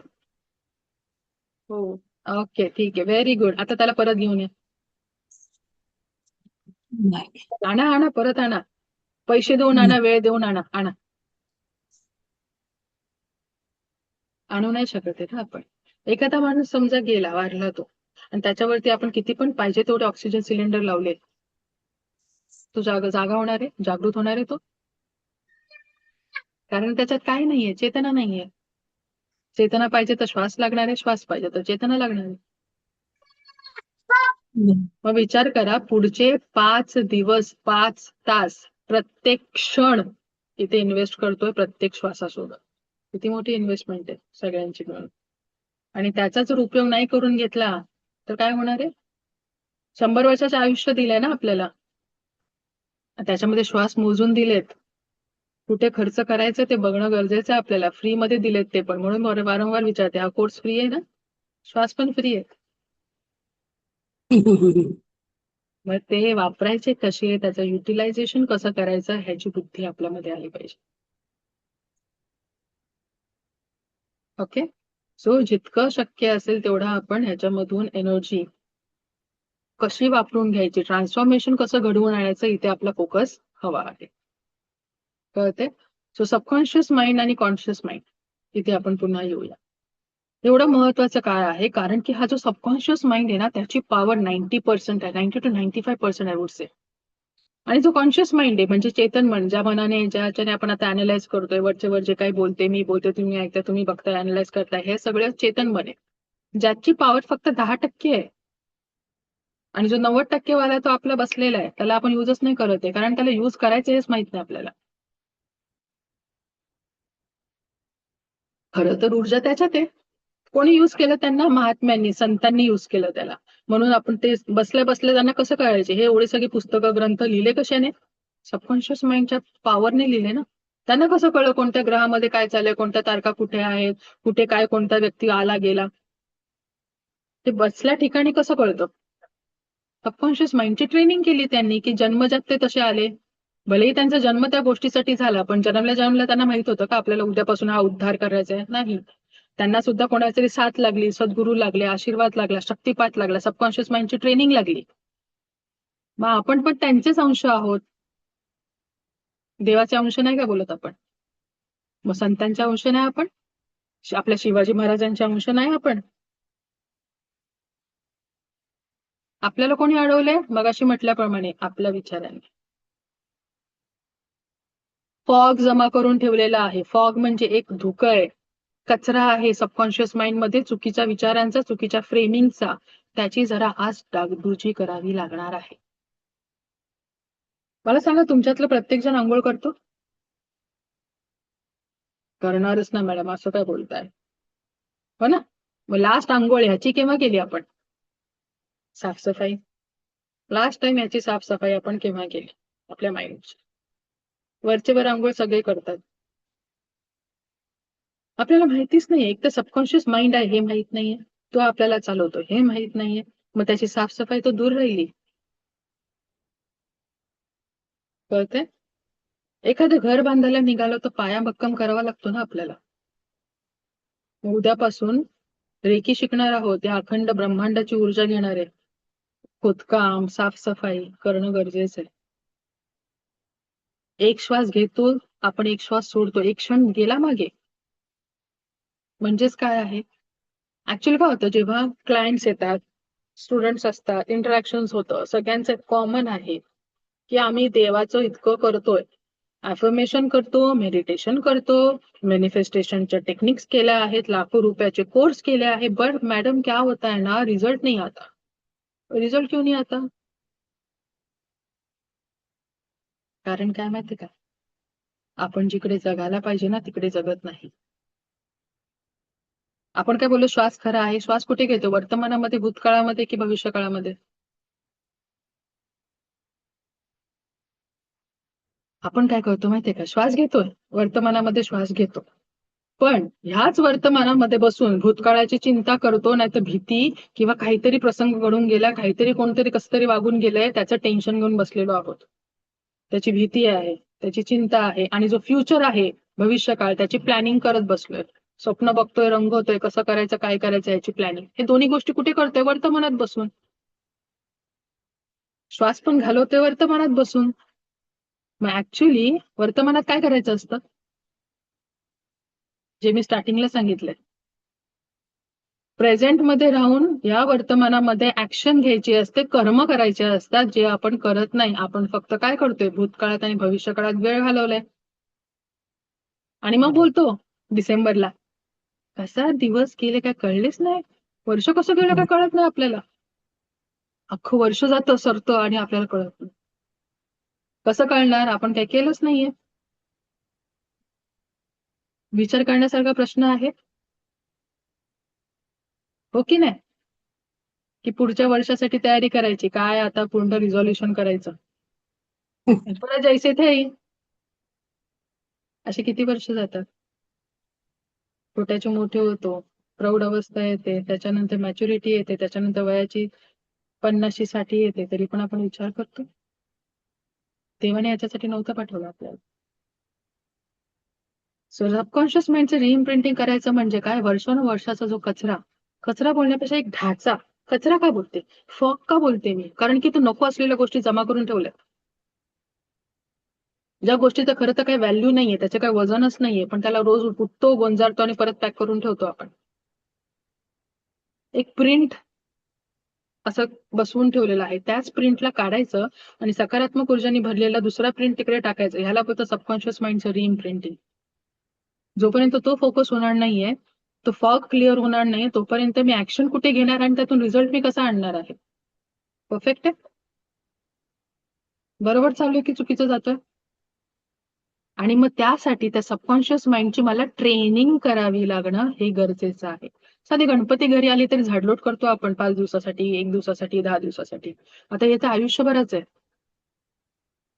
हो. ओके, ठीक आहे, व्हेरी गुड. आता त्याला परत घेऊन या. आणा आणा, परत आणा. पैसे देऊन आणा, वेळ देऊन आणा, आणा. आणू नाही शकत आहे ना आपण. एखादा माणूस समजा गेला, वारला तो, आणि त्याच्यावरती आपण किती पण पाहिजे तेवढे ऑक्सिजन सिलेंडर लावले, तो जागा होणार आहे, जागृत होणार आहे तो? कारण त्याच्यात काय नाहीये, चेतना नाहीये. चेतना पाहिजे तर श्वास लागणार आहे, श्वास पाहिजे तर चेतना लागणार आहे. मग विचार करा, पुढचे 5 दिवस 5 तास प्रत्येक क्षण इथे इन्व्हेस्ट करतोय प्रत्येक श्वासासोबत. किती मोठी इन्व्हेस्टमेंट आहे सगळ्यांची मिळून. आणि त्याचा जर उपयोग नाही करून घेतला तर काय होणार आहे? 100 वर्षाचं आयुष्य दिलंय ना आपल्याला, त्याच्यामध्ये श्वास मोजून दिलेत, कुठे खर्च करायचं ते बघणं गरजेचं आहे आपल्याला. फ्री मध्ये दिलेत ते पण, म्हणून वारंवार विचारते, हा कोर्स फ्री आहे ना? श्वास पण फ्री आहे. मग ते वापरायचे कसे, त्याचं युटिलायझेशन कसं करायचं ह्याची बुद्धी आपल्यामध्ये आली पाहिजे. ओके, सो जितकं शक्य असेल तेवढं आपण ह्याच्यामधून एनर्जी कशी वापरून घ्यायची, ट्रान्सफॉर्मेशन कसं घडवून आणायचं, इथे आपला फोकस हवा आहे. कळते? सो सबकॉन्शियस माइंड आणि कॉन्शियस माइंड इथे आपण पुन्हा येऊया. एवढं महत्वाचं काय आहे, कारण की हा जो सबकॉन्शियस माइंड आहे ना, त्याची पॉवर 90% आहे, 90 to 95% आय वुड से. आणि जो कॉन्शियस माइंड आहे म्हणजे चेतन मन, ज्या मनाने ज्याच्याने आपण आता अॅनालाइज करतोय, वरचे वर जे काही बोलते, मी बोलते, तुम्ही ऐकताय, तुम्ही बघताय, अॅनालाइज करताय, हे सगळं चेतन मन आहे, ज्याची पॉवर फक्त 10% आहे. आणि जो 90% वाला तो आपला बसलेला आहे, त्याला आपण युजच नाही करत आहे, कारण त्याला युज करायचं हेच माहित नाही आपल्याला. खरं तर ऊर्जा त्याच्यात आहे, कोणी युज केलं? त्यांना महात्म्यांनी, संतांनी युज केलं त्याला. म्हणून आपण ते बसल्या बसल्या त्यांना कसं कळायचे? हे एवढे सगळे पुस्तकं ग्रंथ लिहिले कशाने? सबकॉन्शियस माइंडच्या पॉवरने लिहिले ना. त्यांना कसं कळलं कोणत्या ग्रहामध्ये काय चाललंय, कोणत्या तारका कुठे आहेत, कुठे काय, कोणता व्यक्ती आला गेला? ते बसल्या ठिकाणी कसं कळतं? सबकॉन्शियस माइंडची ट्रेनिंग केली त्यांनी, की जन्मजात ते तसे आले. भलेही त्यांचा जन्म त्या गोष्टीसाठी झाला, पण जन्मल्या जन्मल्या त्यांना माहित होतं का आपल्याला उद्यापासून हा उद्धार करायचा आहे? नाही. त्यांना सुद्धा कोणातरी साथ लागली, सद्गुरू लागले, आशीर्वाद लागला, शक्तिपात लागला, सबकॉन्शियस माइंडची ट्रेनिंग लागली. मग आपण पण त्यांचेच अंश आहोत. देवाचे अंश नाही का बोलत आपण? मग संतांच्या अंश नाही आपण? आपल्या शिवाजी महाराजांच्या अंश नाही आपण? आपल्याला कोणी अडवलंय? मगाशी म्हटल्याप्रमाणे आपल्या विचारांनी. फॉग जमा करून ठेवलेला आहे. फॉग म्हणजे एक धुकं आहे, कचरा आहे सबकॉन्शियस माइंड मध्ये, चुकीच्या विचारांचा, चुकीच्या फ्रेमिंगचा. त्याची जरा आज डागडुजी करावी लागणार आहे. मला सांगा, तुमच्यातलं प्रत्येक जण आंघोळ करतो? करणारच ना मॅडम, असं काय बोलताय? हो ना. मग लास्ट आंघोळ ह्याची केव्हा केली आपण? साफसफाई. लास्ट टाइम याची साफसफाई आपण केव्हा केली? आपल्या माइंडची. वरचेवर आंघोळ सगळे करतात. आपल्याला माहितीच नाहीये. एक तर सबकॉन्शियस माइंड आहे हे माहित नाहीये, तो आपल्याला चालवतो हे माहित नाहीये, मग त्याची साफसफाई तर दूर राहिली. कळतंय? एखादं घर बांधायला निघालो तर पाया भक्कम करावा लागतो ना आपल्याला. मग उद्यापासून रेकी शिकणार आहोत, या अखंड ब्रह्मांडाची ऊर्जा घेणार आहे. खोदकाम, साफसफाई करणं गरजेचं आहे. एक श्वास घेतो आपण, एक श्वास सोडतो, एक क्षण गेला मागे. म्हणजेच काय आहे, ऍक्च्युअली काय होतं, जेव्हा क्लायंट्स येतात, स्टुडंट्स असतात, इंटरॅक्शन्स होतं, सगळ्यांचं कॉमन आहे की आम्ही देवाचं इतकं करतोय, अफर्मेशन करतो, मेडिटेशन करतो, मॅनिफेस्टेशनच्या टेक्निक्स केल्या आहेत, लाखो रुपयाचे कोर्स केले आहे, बट मैडम क्या होता है ना, रिजल्ट नहीं आता. रिजल्ट क्यों नहीं आता? कारण काय माहिती का, आपण जिकडे जगायला पाहिजे ना तिकडे जगत नाही. आपण काय बोललो, श्वास खरा आहे. श्वास कुठे घेतो, वर्तमानामध्ये, भूतकाळामध्ये की भविष्यकाळामध्ये? आपण काय करतो माहितीये का, श्वास घेतोय, वर्तमानामध्ये श्वास घेतो, पण ह्याच वर्तमानामध्ये बसून भूतकाळाची चिंता करतो, नाहीतर भीती किंवा काहीतरी प्रसंग घडून गेला, काहीतरी कोणतरी कसं तरी वागून गेलंय त्याचं टेन्शन घेऊन बसलेलो आहोत. त्याची भीती आहे, त्याची चिंता आहे, आणि जो फ्युचर आहे, भविष्यकाळ, त्याची प्लॅनिंग करत बसलोय. स्वप्न बघतोय, रंगवतोय, कसं करायचं, काय करायचं याची प्लॅनिंग. हे दोन्ही गोष्टी कुठे करतोय, वर्तमानात बसून. श्वास पण घालवतोय वर्तमानात बसून. मग ऍक्च्युली वर्तमानात काय करायचं असतं, जे मी स्टार्टिंगला सांगितलंय, प्रेझेंट मध्ये राहून या वर्तमानामध्ये ऍक्शन घ्यायची असते, कर्म करायचे असतात, जे आपण करत नाही. आपण फक्त काय करतोय, भूतकाळात आणि भविष्यकाळात वेळ घालवलाय. आणि मग बोलतो डिसेंबरला, कसा दिवस गेले काय कळलेच नाही, वर्ष कसं गेलं काय कळत नाही आपल्याला. अख्खं वर्ष जातं, सरतं, आणि आपल्याला कळत नाही. कसं कळणार, आपण काही केलंच नाहीये. विचार करण्यासारखा प्रश्न आहे, हो की नाही? की पुढच्या वर्षासाठी तयारी करायची, काय आता पूर्ण रिझॉल्युशन करायचं, परत जैसे थे ही. असे किती वर्ष जातात, छोट्याचे मोठे होतो, प्रौढ अवस्था येते, त्याच्यानंतर मॅच्युरिटी येते, त्याच्यानंतर वयाची 50-60 येते, तरी पण आपण विचार करतो. देवाने याच्यासाठी नव्हतं पाठवलं आपल्याला. सो सबकॉन्शियस माइंडचं रिइम्प्रिंटिंग करायचं म्हणजे काय, वर्षानुवर्षाचा जो कचरा बोलण्यापेक्षा एक ढाचा. कचरा का बोलते, फॉग का बोलते मी, कारण की तू नको असलेल्या गोष्टी जमा करून ठेवल्या. ज्या गोष्टीचं खरं तर काही व्हॅल्यू नाहीये, त्याचं काही वजनच नाहीये, पण त्याला रोज उठतो, गोंजारतो आणि परत पॅक करून ठेवतो आपण. एक प्रिंट असं बसवून ठेवलेलं आहे, त्याच प्रिंटला काढायचं आणि सकारात्मक ऊर्जाने भरलेला दुसरा प्रिंट तिकडे टाकायचं. ह्याला बोलतं सबकॉन्शियस माइंडचं रिइम्प्रिंटिंग. जोपर्यंत तो फोकस होणार नाहीये, तो फॉग क्लिअर होणार नाही, तोपर्यंत मी ऍक्शन कुठे घेणार आणि त्यातून रिझल्ट मी कसा आणणार आहे. परफेक्ट आहे, बरोबर चालू आहे की चुकीचं जातोय? आणि मग त्यासाठी त्या सबकॉन्शियस माइंडची मला ट्रेनिंग करावी लागणं हे गरजेचं आहे. साधी गणपती घरी आली तरी झाडलोट करतो आपण 5 दिवसासाठी, 1 दिवसासाठी, 10 दिवसासाठी. आता हे तर आयुष्यभराचं आहे.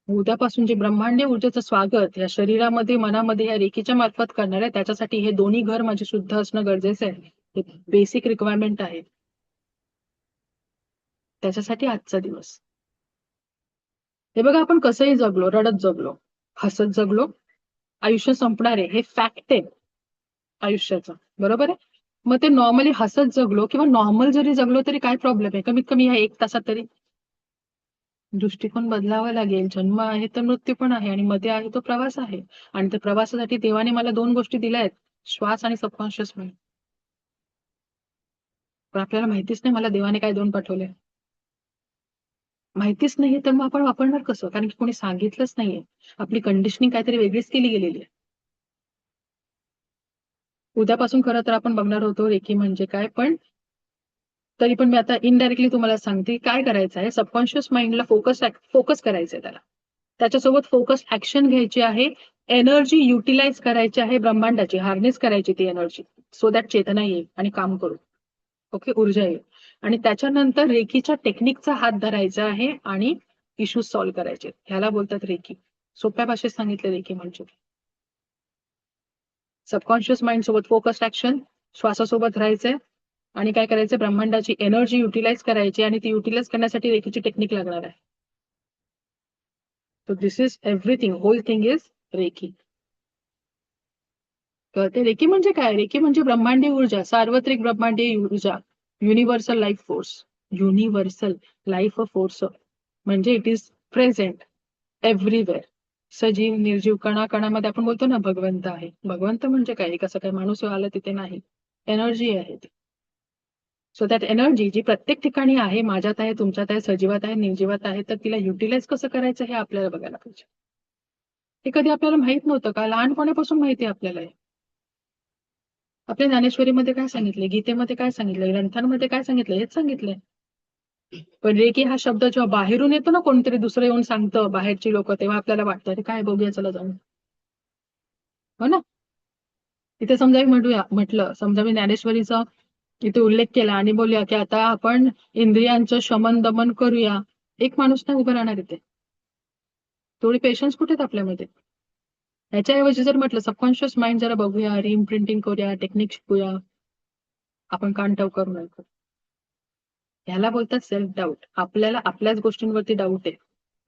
उद्यापासून जे ब्रह्मांडीय ऊर्जेचं स्वागत या शरीरामध्ये, मनामध्ये, या रेखीच्या मार्फत करणार आहे, त्याच्यासाठी हे दोन्ही घर माझे शुद्ध असणं गरजेचं आहे. हे बेसिक रिक्वायरमेंट आहे. त्याच्यासाठी आजचा दिवस. हे बघा, आपण कसंही जगलो, रडत जगलो, हसत जगलो, आयुष्य संपणार आहे हे फॅक्ट आहे आयुष्याचं, बरोबर आहे? मग ते नॉर्मली हसत जगलो किंवा नॉर्मल जरी जगलो तरी काय प्रॉब्लेम आहे, कमीत कमी ह्या 1 तासात तरी दृष्टिकोन बदलावा लागेल. जन्म आहे तर मृत्यू पण आहे, आणि मध्ये आहे तो प्रवास आहे, आणि त्या प्रवासासाठी देवाने मला 2 गोष्टी दिल्या आहेत, श्वास आणि सबकॉन्शियस माइंड. पण आपल्याला माहितीच नाही मला देवाने काय 2 पाठवले, माहितीच नाही. तर मग आपण वापरणार कसं, कारण की कोणी सांगितलंच नाहीये. आपली कंडिशनिंग काहीतरी वेगळीच केली गेलेली आहे. उद्यापासून खरं तर आपण बघणार होतो रेकी म्हणजे काय, पण तरी पण मी आता इनडायरेक्टली तुम्हाला सांगते काय करायचं आहे. सबकॉन्शियस माइंडला फोकस करायचंय, त्याच्यासोबत फोकस ऍक्शन घ्यायची आहे, एनर्जी युटिलाइज करायची आहे, ब्रह्मांडाची हार्नेस करायची ती एनर्जी, सो दॅट चेतना येईल आणि काम करू. ओके, ऊर्जा येईल. आणि त्याच्यानंतर रेकीच्या टेक्निकचा हात धरायचा आहे आणि इश्यूज सॉल्व्ह करायचे. ह्याला बोलतात रेकी. सोप्या भाषेत सांगितलं रेकी म्हणजे सबकॉन्शियस माइंड सोबत फोकस्ड ऍक्शन, श्वासासोबत राहायचंय आणि काय करायचं, ब्रह्मांडाची एनर्जी युटिलाइज करायची आणि ती युटिलाइज करण्यासाठी रेकीची टेक्निक लागणार आहे. So this is everything, whole thing is reiki. कळते? रेकी म्हणजे काय? रेकी म्हणजे ब्रह्मांडीय ऊर्जा, सार्वत्रिक ब्रह्मांडीय ऊर्जा, universal life force. Universal life force म्हणजे इट इज प्रेझेंट एव्हरीवेअर. सजीव निर्जीव कणाकणामध्ये आपण बोलतो ना भगवंत आहे. भगवंत म्हणजे काय? कसं काय माणूस आला तिथे नाही, एनर्जी आहे ती. सो दॅट एनर्जी जी प्रत्येक ठिकाणी आहे, माझ्यात आहे, तुमच्यात आहे, सजीवात आहे, निर्जीवात आहे, तर तिला युटिलाइज कसं करायचं हे आपल्याला बघायला पाहिजे. हे कधी आपल्याला माहित नव्हतं का? लहानपणापासून माहिती आहे आपल्याला. आपल्या ज्ञानेश्वरीमध्ये काय सांगितलंय, गीतेमध्ये काय सांगितलंय, ग्रंथांमध्ये काय सांगितलंय, हेच सांगितलंय. पण रेकी हा शब्द जेव्हा बाहेरून येतो ना, कोणतरी दुसरं येऊन सांगतं, बाहेरची लोक, तेव्हा आपल्याला वाटतं अरे काय बघूया चला जाऊन. हो ना. इथे समजा मी म्हटलं समजा मी ज्ञानेश्वरीचा इथे उल्लेख केला आणि बोलूया की आता आपण इंद्रियांचं शमन दमन करूया, एक माणूस नाही उभं राहणार इथे. थोडी पेशन्स कुठे आहेत आपल्यामध्ये? ह्याच्याऐवजी जर म्हटलं सबकॉन्शियस माइंड जरा बघूया, रिइम्प्रिंटिंग करूया, टेक्निक शिकूया, आपण कान टव करू नये. ह्याला बोलतात सेल्फ डाऊट. आपल्याला आपल्याच गोष्टींवरती डाऊट आहे.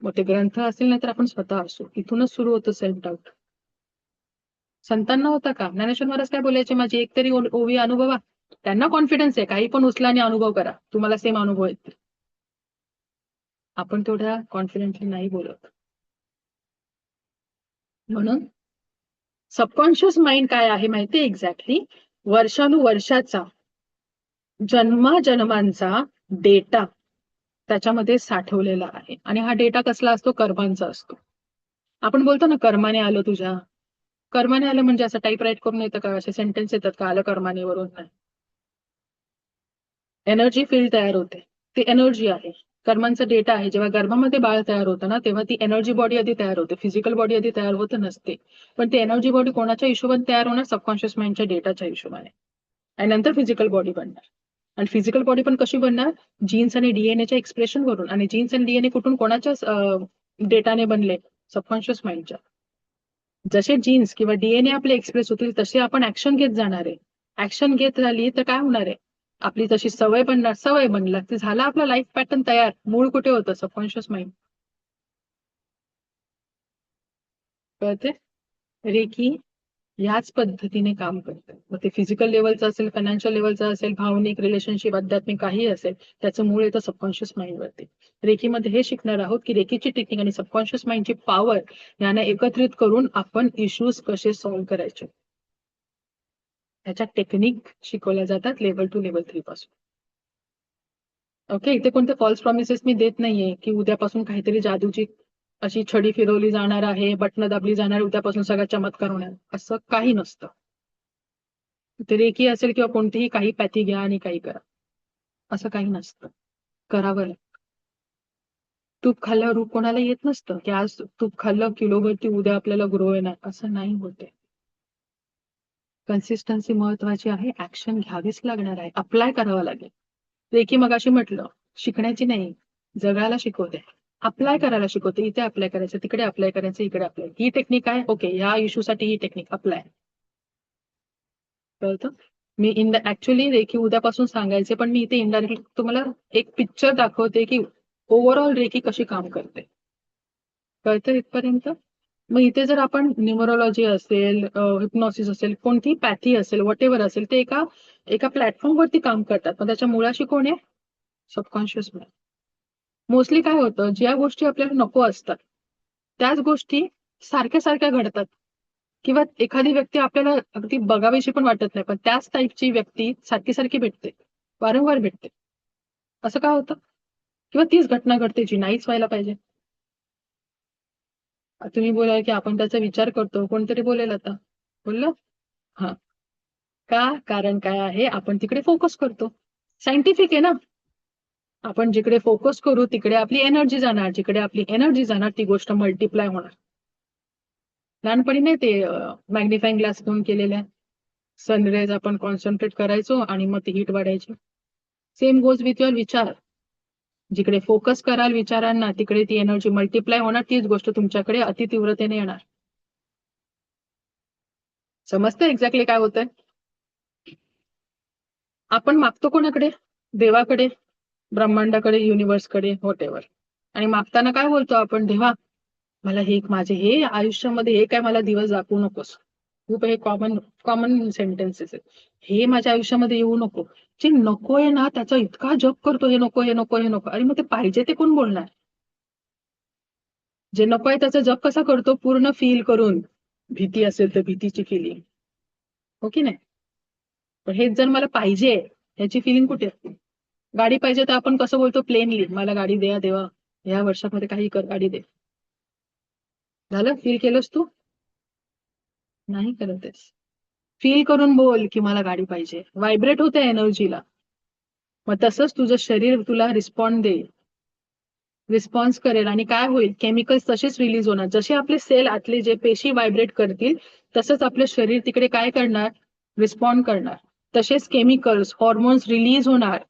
मग ते ग्रंथ असेल ना तर आपण स्वतः असू. इथूनच सुरू होतं सेल्फ डाऊट. संतांना होता का? ज्ञानेश्वर महाराज काय बोलायचे, माझी एक तरी ओवी अनुभवा. त्यांना कॉन्फिडन्स आहे, काही पण उचला आणि अनुभव करा, तुम्हाला सेम अनुभव येतील. आपण तेवढ्या कॉन्फिडेंटली नाही बोलत. म्हणून सबकॉन्शियस माइंड काय आहे माहितीये? एक्झॅक्टली वर्षानुवर्षाचा जन्मांचा डेटा त्याच्यामध्ये साठवलेला आहे. आणि हा डेटा कसला असतो? कर्मांचा असतो. आपण बोलतो ना कर्माने आलो तुझ्या. कर्माने आलं म्हणजे असं टाईप राईट करून येतं का? असे सेंटेन्स येतात का आलं कर्माने वरून? नाही. एनर्जी फील्ड तयार होते, ती एनर्जी आहे. कर्मांचा डेटा आहे. जेव्हा गर्भामध्ये बाळ तयार होतं ना तेव्हा ती एनर्जी बॉडी आधी तयार होते, फिजिकल बॉडी आधी तयार होत नसते. पण ती एनर्जी बॉडी कोणाच्या हिशोबाने तयार होणार? सबकॉन्शियस माइंडच्या डेटाच्या हिशोबाने. आणि नंतर फिजिकल बॉडी बनणार. आणि फिजिकल बॉडी पण कशी बनणार? जीन्स आणि डीएनएच्या एक्सप्रेशन वरून. आणि जीन्स आणि डीएनए कुठून कोणाच्या डेटाने बनले? सबकॉन्शियस माइंडच्या. जसे जीन्स किंवा डीएनए आपले एक्सप्रेस होतील तसे आपण ऍक्शन घेत जाणार आहे. ऍक्शन घेत झाली तर काय होणार आहे? आपली तशी सवय बनणार, सवय बनला ते झाला आपला लाईफ पॅटर्न तयार. मूळ कुठे होतं? Subconscious mind. कळते? रेकी याच पद्धतीने काम करतं. मग ते फिजिकल लेवलचं असेल, फायनान्शियल लेवलचं असेल, भावनिक, रिलेशनशिप, आध्यात्मिक काही असेल, त्याचं मूळ येतं सबकॉन्शियस माइंडवरती. रेकीमध्ये हे शिकणार आहोत की रेकीची टेक्निक आणि सबकॉन्शियस माइंडची पॉवर यांना एकत्रित करून आपण इश्यूज कसे सॉल्व्ह करायचे ह्याच्या टेक्निक शिकवल्या जातात लेवल 2 लेवल 3 पासून. ओके. इथे कोणते फॉल्स प्रॉमिसेस मी देत नाहीये की उद्यापासून काहीतरी जादूची अशी छडी फिरवली जाणार आहे, बटणं दाबली जाणार, उद्यापासून सगळा चमत्कार होणार, असं काही नसतं. ते रेकी असेल किंवा कोणतीही काही पॅथी घ्या आणि काही करा, असं काही नसतं. करावं लागतं. तूप खाल्ल्यावर रूप कोणाला येत नसतं की आज तूप खाल्लं किलोवरती उद्या आपल्याला ग्रो येणार, असं नाही होते. कन्सिस्टन्सी महत्वाची आहे. ऍक्शन घ्यावीच लागणार आहे, अप्लाय करावं लागेल. रेकी मगाशी म्हटलं शिकण्याची नाही, जगायला शिकवते, अप्लाय करायला शिकवते. इथे अप्लाय करायचं, तिकडे अप्लाय करायचं, इकडे अप्लाय. ही टेक्निक आहे, ओके, ह्या इश्यूसाठी ही टेक्निक अप्लाय. कळतं? मी ऍक्च्युअली रेकी उद्यापासून सांगायचे, पण मी इथे इनडायरेक्टली तुम्हाला एक पिक्चर दाखवते की ओव्हरऑल रेकी कशी काम करते. कळतं इथपर्यंत? मग इथे जर आपण न्यूमरोलॉजी असेल, हिप्नॉसिस असेल, कोणतीही पॅथी असेल, व्हॉट एव्हर असेल, ते एका प्लॅटफॉर्मवरती काम करतात. पण त्याच्या मुळाशी कोण आहे? Subconscious mind. मोस्टली काय होतं, ज्या गोष्टी आपल्याला नको असतात त्याच गोष्टी सारख्या सारख्या घडतात. किंवा एखादी व्यक्ती आपल्याला अगदी बघावीशी पण वाटत नाही, पण त्याच टाईपची व्यक्ती सारखी सारखी भेटते, वारंवार भेटते. असं का होतं? किंवा तीच घटना घडते जी नाहीच व्हायला पाहिजे. तुम्ही बोलाल की आपण त्याचा विचार करतो, कोणतरी बोलेल आता, बोललं हा का? कारण काय आहे? आपण तिकडे फोकस करतो. सायंटिफिक आहे ना. आपण जिकडे फोकस करू तिकडे आपली एनर्जी जाणार, जिकडे आपली एनर्जी जाणार ती गोष्ट मल्टिप्लाय होणार. लहानपणी नाही ते मॅग्निफाईंग ग्लास घेऊन केलेल्या सनरेज आपण कॉन्सन्ट्रेट करायचो आणि मग ती हीट वाढायची. सेम गोज विथ युअर विचार. जिकडे फोकस कराल विचारांना तिकडे ती एनर्जी मल्टिप्लाय होणार, तीच गोष्ट तुमच्याकडे अतितीव्रतेने येणार. समजतं एक्झॅक्टली काय होतंय? आपण मागतो कोणाकडे? देवाकडे, ब्रह्मांडाकडे, युनिव्हर्सकडे, व्हॉटएव्हर. आणि मागताना काय बोलतो आपण? देवा, मला हे माझे हे आयुष्यामध्ये हे काय मला दिवस दाखवू नकोस. खूप हे कॉमन कॉमन सेंटेन्सेस आहेत. हे माझ्या आयुष्यामध्ये येऊ नको. जे नकोय ना त्याचा इतका जप करतो, हे नको, हे नको, हे नको. आणि मग ते पाहिजे ते कोण बोलणार? जे नकोय त्याचा जप कसा करतो? पूर्ण फील करून. भीती असेल तर भीतीची फिलिंग, हो की नाही? पण हेच जर मला पाहिजे ह्याची फिलिंग कुठे? गाडी पाहिजे तर आपण कसं बोलतो? प्लेनली, मला गाडी द्या देवा, या वर्षामध्ये काही कर, गाडी दे. झालं? फील केलंस तू? नाही करतेस. फील करून बोल की मला गाडी पाहिजे. व्हायब्रेट होते एनर्जीला. मग तसंच तुझं शरीर तुला रिस्पॉन्ड देईल, रिस्पॉन्स करेल. आणि काय होईल? केमिकल्स तसेच रिलीज होणार. जसे आपले सेल आतले जे पेशी व्हायब्रेट करतील तसंच आपलं शरीर तिकडे काय करणार? रिस्पॉन्ड करणार. तसेच केमिकल्स, हॉर्मोन्स रिलीज होणार.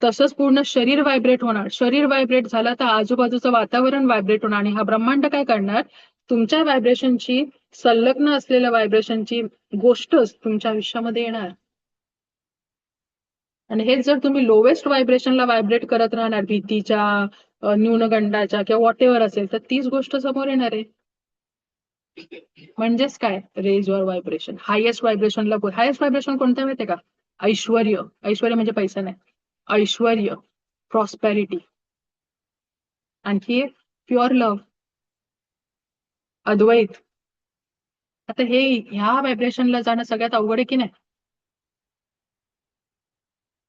तसंच पूर्ण शरीर व्हायब्रेट होणार. शरीर व्हायब्रेट झालं तर आजूबाजूचं वातावरण व्हायब्रेट होणार. आणि हा ब्रह्मांड काय करणार? तुमच्या व्हायब्रेशनची, संलग्न असलेल्या व्हायब्रेशनची गोष्टच तुमच्या आयुष्यामध्ये येणार. आणि हेच जर तुम्ही लोवेस्ट व्हायब्रेशनला व्हायब्रेट करत राहणार, भीतीच्या, न्यूनगंडाच्या किंवा व्हॉट एव्हर असेल, तर तीच गोष्ट समोर येणार आहे. म्हणजेच काय? Raise your vibration. हायेस्ट व्हायब्रेशनला बोल. हायेस्ट व्हायब्रेशन कोणतं माहितीये का? ऐश्वर्य. ऐश्वर्य म्हणजे पैसा नाही. ऐश्वर्य, प्रॉस्पेरिटी. आणखी प्युअर लव्ह, अद्वैत. आता हे ह्या व्हायब्रेशनला जाणं सगळ्यात अवघड आहे की नाही?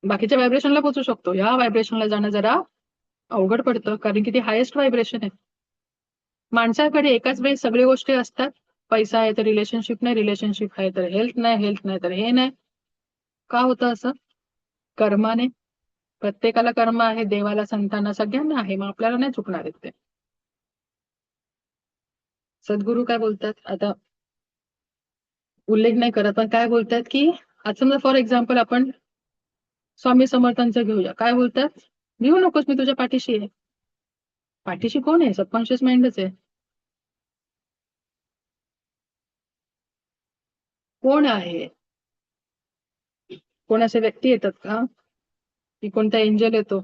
बाकीच्या व्हायब्रेशनला पोहोचू शकतो, ह्या व्हायब्रेशनला जाणं जरा अवघड पडतं, कारण की ती हायेस्ट व्हायब्रेशन आहे. माणसाकडे एकाच वेळी सगळे गोष्टी असतात. पैसा आहे तर रिलेशनशिप नाही, रिलेशनशिप आहे तर हेल्थ नाही, हेल्थ नाही तर हे नाही. का होतं असं? कर्माने. प्रत्येकाला कर्म आहे, देवाला, संतांना, सगळ्यांना आहे. मग आपल्याला नाही चुकणार आहेत ते. सद्गुरू काय बोलतात? आता उल्लेख नाही करत, पण काय बोलतात की आता समजा फॉर एक्झाम्पल आपण स्वामी समर्थांचं घेऊया. काय बोलतात? भिवू नकोस, मी तुझ्या पाठीशी आहे. पाठीशी कोण आहे? सबकॉन्शियस माइंडच आहे. कोण आहे? कोण असे व्यक्ती येतात का? की कोणता एंजल येतो?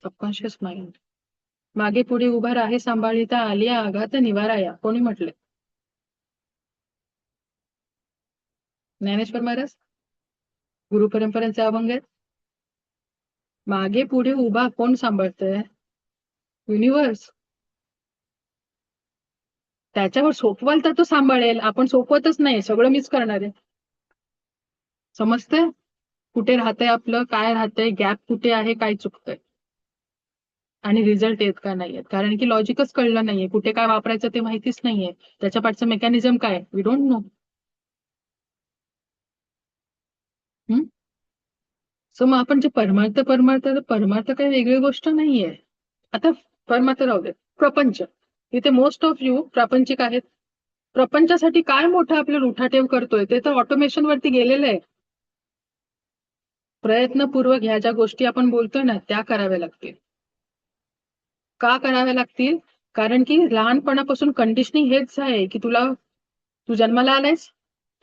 Subconscious mind. मागे पुढे उभा राहे सांभाळिता, आलिया आघात निवाराया. कोणी म्हटले? ज्ञानेश्वर महाराज, गुरु परंपरेचे अभंग आहेत. मागे पुढे उभा कोण सांभाळतंय? युनिव्हर्स. त्याच्यावर सोपवाल तर तो सांभाळेल, आपण सोपवतच नाही, सगळं मीच करणार आहे. समजतंय? कुठे राहतंय आपलं, काय राहतंय, गॅप कुठे आहे, काय चुकतंय, आणि रिझल्ट येत का नाहीयेत. कारण की लॉजिकच कळलं नाहीये, कुठे काय वापरायचं ते माहितीच नाहीये, त्याच्या पाठचं मेकॅनिझम काय, वी डोंट नो. सो मग आपण जे परमार्थ परमार्थ परमार्थ काही वेगळी गोष्ट नाहीये. आता परमार्थ राहू दे, प्रपंच. इथे मोस्ट ऑफ यू प्रापंचिक आहेत. प्रपंचासाठी काय मोठं आपल्याला उठाठेव करतोय, ते तर ऑटोमेशन वरती गेलेलं आहे. प्रयत्नपूर्वक ह्या ज्या गोष्टी आपण बोलतोय ना त्या कराव्या लागतील. का कराव्या लागतील? कारण की लहानपणापासून कंडिशनिंग हेच आहे की तू जन्माला आलायस,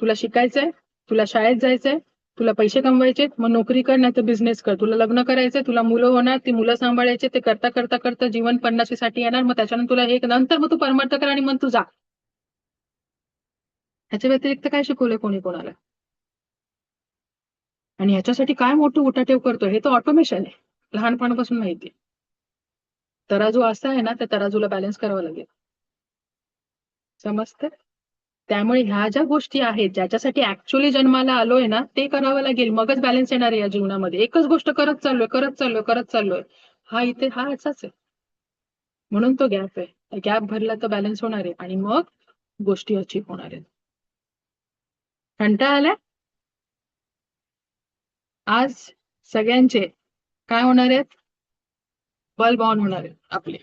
तुला शिकायचंय, तुला शाळेत जायचंय, तुला पैसे कमवायचे, मग नोकरी कर नाही तर बिझनेस कर. तुला लग्न करायचंय, तुला मुलं होणार, ती मुलं सांभाळायचे, ते करता करता करता जीवन 50साठी येणार. मग त्याच्यानंतर तुला हे नंतर मग तू परमार्थ कर आणि मग तू जा. ह्याच्या व्यतिरिक्त काय शिकवलंय कोणी कोणाला? आणि ह्याच्यासाठी काय मोठं उठाठेव करतोय, हे तर ऑटोमेशन आहे, लहानपणापासून माहिती. तराजू असा आहे ना, त्या तराजूला बॅलन्स करावं लागेल. समजतं? त्यामुळे ह्या ज्या गोष्टी आहेत ज्याच्यासाठी ऍक्च्युअली जन्माला आलोय ना, ते करावं लागेल, मगच बॅलन्स येणार आहे या जीवनामध्ये. एकच गोष्ट करत चाललोय. हा इथे हा असाच आहे. म्हणून तो गॅप आहे. गॅप भरला तर बॅलन्स होणार आहे आणि मग गोष्टी अचीव होणार आहेत. कंटाळा आलाय? आज सगळ्यांचे काय होणार आहेत? बल्ब ऑन होणार आहेत आपले.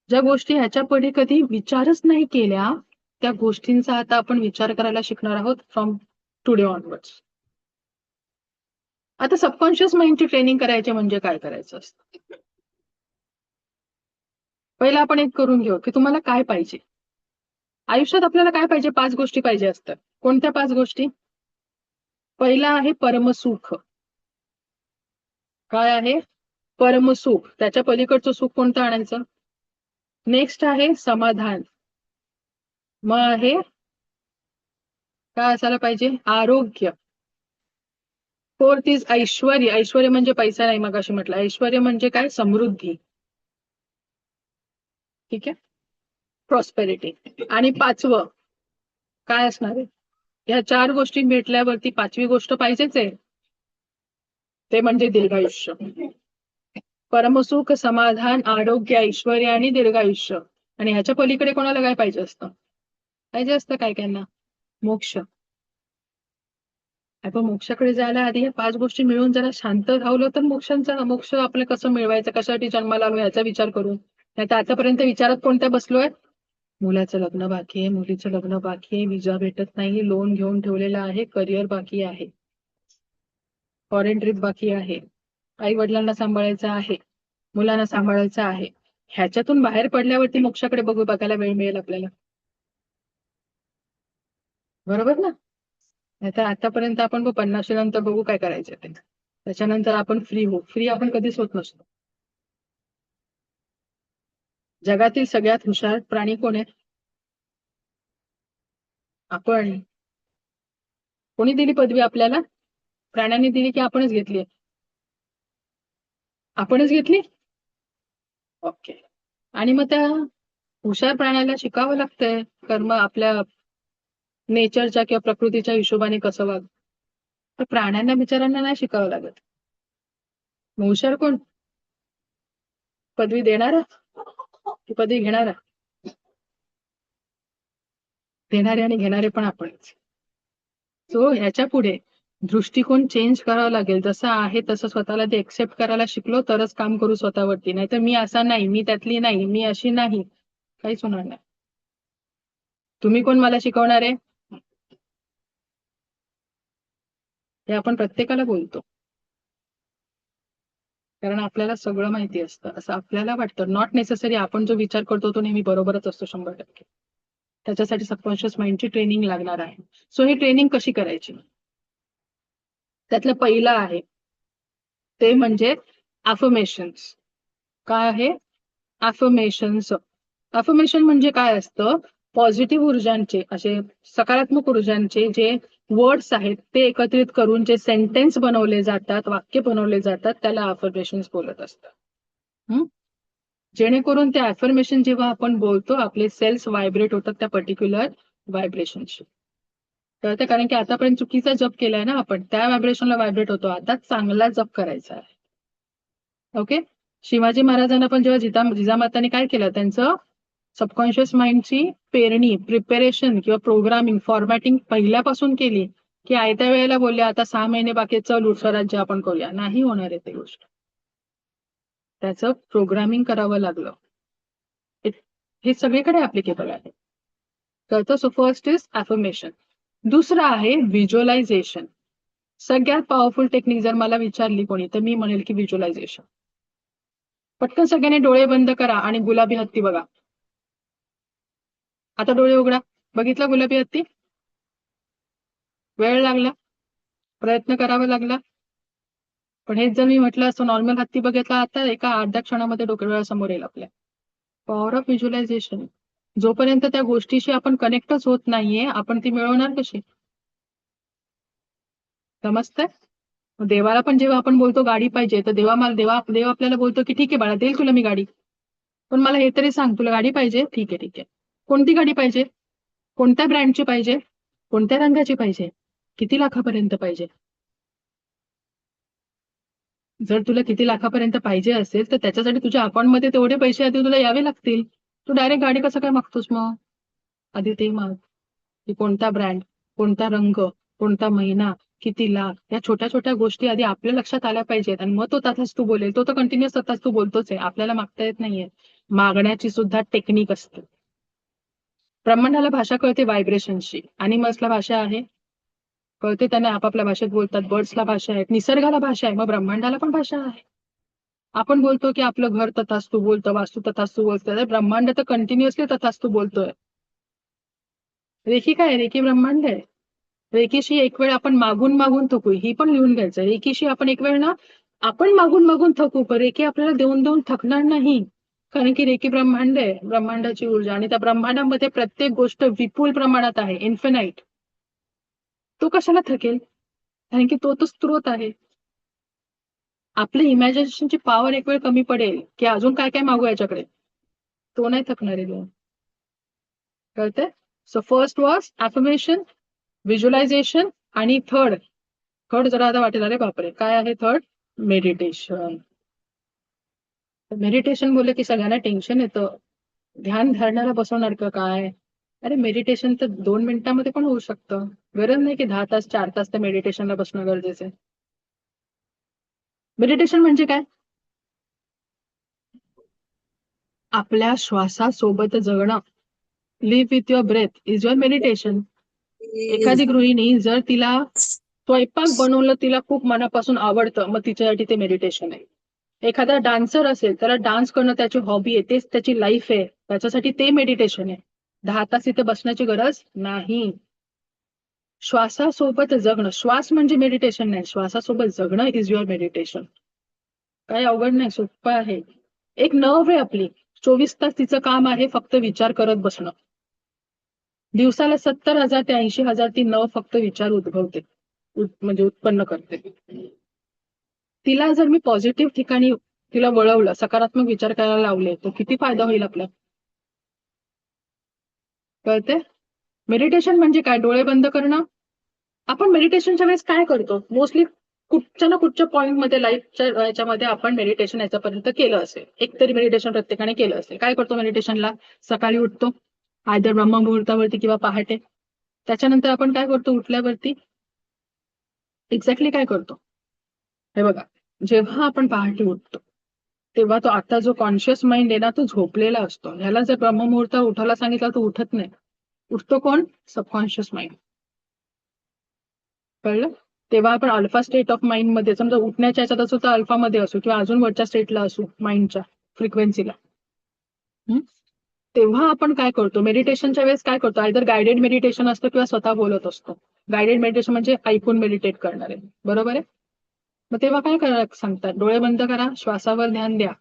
ज्या गोष्टी ह्याच्या पुढे कधी विचारच नाही केल्या, त्या गोष्टींचा आता आपण विचार करायला शिकणार आहोत फ्रॉम टुडे ऑनवर्ड्स. आता सबकॉन्शियस माइंडची ट्रेनिंग करायची म्हणजे काय करायचं असतं? पहिला आपण एक करून घेऊ की तुम्हाला काय पाहिजे आयुष्यात. आपल्याला काय पाहिजे? 5 गोष्टी पाहिजे असतात. कोणत्या 5 गोष्टी? पहिला आहे परमसुख. काय आहे? परमसुख. त्याच्या पलीकडचं सुख कोणतं आणायचं? नेक्स्ट आहे समाधान. मग आहे काय असायला पाहिजे? आरोग्य. फोर्थ इज ऐश्वर्य. ऐश्वर्य म्हणजे पैसा नाही, मग अशी म्हटलं. ऐश्वर्य म्हणजे काय? समृद्धी. ठीक आहे, प्रॉस्पेरिटी. आणि 5वं काय असणार आहे? ह्या 4 गोष्टी भेटल्यावरती 5वी गोष्ट पाहिजेच आहे, ते म्हणजे दीर्घायुष्य. परमसुख, समाधान, आरोग्य, ऐश्वर्य आणि दीर्घायुष्य. आणि ह्याच्या पलीकडे कोणाला काय पाहिजे असतं? पाहिजे असतं काय त्यांना? मोक्ष. आपण मोक्षाकडे जायला आधी ह्या 5 गोष्टी मिळून जरा शांत राहिलो तर मोक्ष आपलं कसं मिळवायचं, कशासाठी जन्माला आलो ह्याचा विचार करू. नाही तर आतापर्यंत विचारात कोणत्या बसलोय? मुलाचं लग्न बाकी आहे, मुलीचं लग्न बाकी आहे, विजा भेटत नाही, लोन घेऊन ठेवलेला आहे, करिअर बाकी आहे, फॉरेन ट्रिप बाकी आहे, आई वडिलांना सांभाळायचं आहे, मुलांना सांभाळायचं आहे. ह्याच्यातून बाहेर पडल्यावरती मोक्षाकडे बघायला वेळ मिळेल आपल्याला. बरोबर ना? नाहीतर आतापर्यंत आपण 50 नंतर बघू काय करायचं ते. त्याच्यानंतर आपण फ्री होऊ. फ्री आपण कधीच होत नसतो. जगातील सगळ्यात हुशार प्राणी कोण आहे? आपण. कोणी दिली पदवी आपल्याला? प्राण्यांनी दिली की आपणच घेतली? आपणच घेतली. ओके. आणि मग त्या हुशार प्राण्याला शिकावं लागतंय कर्म आपल्या नेचरच्या किंवा प्रकृतीच्या हिशोबाने कसं वाग. तर प्राण्यांना बिचारांना नाही शिकावं लागत. मग हुशार कोण? पदवी देणारा की पदवी घेणारा? देणारे आणि घेणारे पण आपणच. सो ह्याच्या पुढे दृष्टिकोन चेंज करावा लागेल. जसं आहे तसं स्वतःला ते एक्सेप्ट करायला शिकलो तरच काम करू स्वतःवरती. नाहीतर मी असा नाही, मी त्यातली नाही, मी अशी नाही, काहीच होणार नाही. तुम्ही कोण मला शिकवणार आहे? हे आपण प्रत्येकाला बोलतो, कारण आपल्याला सगळं माहिती असतं असं आपल्याला वाटतं. Not necessary. आपण जो विचार करतो तो नेहमी बरोबरच असतो 100%. त्याच्यासाठी सबकॉन्शियस माइंडची ट्रेनिंग लागणार आहे. सो ही ट्रेनिंग कशी करायची? त्यातलं पहिलं आहे ते म्हणजे अफर्मेशन्स. काय आहे? अफर्मेशन्स. अफर्मेशन म्हणजे काय असतं? पॉझिटिव्ह ऊर्जांचे, असे सकारात्मक ऊर्जांचे जे वर्ड्स आहेत ते एकत्रित करून जे सेंटेन्स बनवले जातात, वाक्य बनवले जातात, त्याला अफर्मेशन्स बोलत असतात. जेणेकरून ते अफर्मेशन जेव्हा आपण बोलतो आपले सेल्स व्हायब्रेट होतात त्या पर्टिक्युलर व्हायब्रेशनशी. कळतं? कारण की आतापर्यंत चुकीचा जप केलाय ना आपण, त्या व्हायब्रेशनला व्हायब्रेट होतो. आता चांगला जप करायचा आहे. ओके. शिवाजी महाराजांना पण जेव्हा जिजामाताने काय केलं, त्यांचं सबकॉन्शियस माइंडची पेरणी, प्रिपेरेशन किंवा प्रोग्रामिंग, फॉर्मॅटिंग पहिल्यापासून केली की आयत्या वेळेला बोलले आता 6 महिने बाकी, चल स्वराज्य आपण करूया. नाही होणार आहे ते गोष्ट. त्याचं प्रोग्रामिंग करावं लागलं. हे सगळीकडे ऍप्लिकेबल आहे. कळतं? So first is affirmation. दुसरं आहे व्हिज्युअलायझेशन. सगळ्यात पॉवरफुल टेक्निक जर मला विचारली कोणी तर मी म्हणेल की व्हिज्युअलायझेशन. पटकन सगळ्यांनी डोळे बंद करा आणि गुलाबी हत्ती बघा. आता डोळे उघडा. बघितला गुलाबी हत्ती? वेळ लागला, प्रयत्न करावा लागला. पण हेच जर मी म्हटलं असतं नॉर्मल हत्ती बघितला, आता एका अर्ध्या क्षणामध्ये डोळ्यासमोर येईल आपल्या. Power of visualisation. जोपर्यंत त्या गोष्टीशी आपण कनेक्टच होत नाहीये, आपण ती मिळवणार कशी? समजतंय? देवाला पण जेव्हा आपण बोलतो गाडी पाहिजे, तर देव आपल्याला बोलतो की ठीक आहे बाळा, देईल तुला मी गाडी, पण मला हे तरी सांग, तुला गाडी पाहिजे? ठीक आहे ठीक आहे. कोणती गाडी पाहिजे? कोणत्या ब्रँडची पाहिजे? कोणत्या रंगाची पाहिजे? किती लाखापर्यंत पाहिजे? जर तुला किती लाखापर्यंत पाहिजे असेल तर त्याच्यासाठी तुझ्या अकाउंटमध्ये तेवढे पैसे आधी तुला यावे लागतील. तू डायरेक्ट गाडी कसं काय मागतोस मग? आधी ते माग की कोणता ब्रँड, कोणता रंग, कोणता महिना, किती लाख, या छोट्या छोट्या गोष्टी आधी आपल्या लक्षात आल्या पाहिजेत. आणि मग तो तसाच तू बोलेल. तो तर कंटिन्युअस तसाच तू बोलतोच आहे. आपल्याला मागता येत नाहीये. मागण्याची सुद्धा टेक्निक असते. ब्रह्मांडाला भाषा कळते व्हायब्रेशनशी. आणि मसला भाषा आहे कळते त्यांना, आपापल्या भाषेत बोलतात. बर्ड्सला भाषा आहे, निसर्गाला भाषा आहे, मग ब्रह्मांडाला पण भाषा आहे. आपण बोलतो की आपलं घर तथास्तु बोलतं, वास्तू तथास्तु बोलतं, अरे ब्रह्मांड तर कंटिन्युअसली तथास्तु बोलतोय. रेखी काय आहे? रेखी ब्रह्मांड आहे. रेखीशी एक वेळ आपण मागून मागून थकू, ही पण लिहून घ्यायचं. रेखीशी आपण एक वेळ ना आपण मागून मागून थकू, पण रेखी आपल्याला देऊन देऊन थकणार नाही. कारण की रेखी ब्रह्मांड आहे, ब्रह्मांडाची ऊर्जा, आणि त्या ब्रह्मांडामध्ये प्रत्येक गोष्ट विपुल प्रमाणात आहे, इन्फिनाइट. तो कशाला थकेल? कारण की तो स्त्रोत आहे. आपल्या इमॅजिनेशनची पॉवर एक वेळ कमी पडेल की अजून काय काय मागू याच्याकडे, तो नाही थकणार आहे देऊन. कळतंय? So first was affirmation, visualisation, आणि थर्ड जरा आता वाटेल अरे बापरे काय आहे थर्ड? मेडिटेशन. मेडिटेशन बोलले की सगळ्यांना टेन्शन येतं, ध्यान धरणारा बसवणार का काय? अरे मेडिटेशन तर 2 मिनिटांमध्ये पण होऊ शकतं. गरज नाही की 10 तास 4 तास त्या मेडिटेशनला बसणं गरजेचं आहे. मेडिटेशन म्हणजे काय? आपल्या श्वासासोबत जगणं. Live with your breath is your meditation. एखादी गृहिणी जर तिला स्वयंपाक बनवलं तिला खूप मनापासून आवडतं, मग तिच्यासाठी ते मेडिटेशन आहे. एखादा डान्सर असेल, त्याला डान्स करणं त्याची हॉबी आहे, तेच त्याची लाईफ आहे, त्याच्यासाठी ते मेडिटेशन आहे. 10 तास इथे बसण्याची गरज नाही. श्वासासोबत जगणं, श्वास म्हणजे मेडिटेशन नाही, श्वासासोबत जगणं इज युअर मेडिटेशन. काही अवघड नाही, सोपं आहे. एक नर्व आहे आपली, 24 तास तिचं काम आहे फक्त विचार करत बसणं. दिवसाला 70,000 ते 80,000 ती नर्व फक्त विचार उद्भवते, म्हणजे उत्पन्न करते. तिला जर मी पॉझिटिव्ह ठिकाणी तिला वळवलं, सकारात्मक विचार करायला लावले, तर किती फायदा होईल आपला. कळते? मेडिटेशन म्हणजे काय? डोळे बंद करणं. आपण मेडिटेशनच्या वेळेस काय करतो? मोस्टली कुठच्या ना कुठच्या पॉइंट मध्ये लाईफच्या याच्यामध्ये आपण मेडिटेशन याच्यापर्यंत केलं असेल, एकतरी मेडिटेशन प्रत्येकाने केलं असेल. काय करतो मेडिटेशनला? सकाळी उठतो, आयदर ब्रह्ममुहूर्तावरती किंवा पहाटे. त्याच्यानंतर आपण काय करतो उठल्यावरती? एक्झॅक्टली काय करतो? हे बघा, जेव्हा आपण पहाटे उठतो तेव्हा तो आता जो कॉन्शियस माइंड आहे ना, तो झोपलेला असतो. ह्याला जर ब्रह्ममुहूर्त उठायला सांगितलं तो उठत नाही. उठतो कोण? Subconscious mind. कळलं? तेव्हा आपण अल्फा स्टेट ऑफ माइंड मध्ये, समजा उठण्याच्या याच्यात असू तर अल्फा मध्ये असू किंवा अजून वरच्या स्टेटला असू माइंडच्या फ्रिक्वेन्सीला. तेव्हा आपण काय करतो? मेडिटेशनच्या वेळेस काय करतो? आयदर गायडेड मेडिटेशन असतं किंवा स्वतः बोलत असतो. गायडेड मेडिटेशन म्हणजे ऐकून मेडिटेट करणारे, बरोबर आहे? मग तेव्हा काय करायला सांगतात? डोळे बंद करा, श्वासावर ध्यान द्या,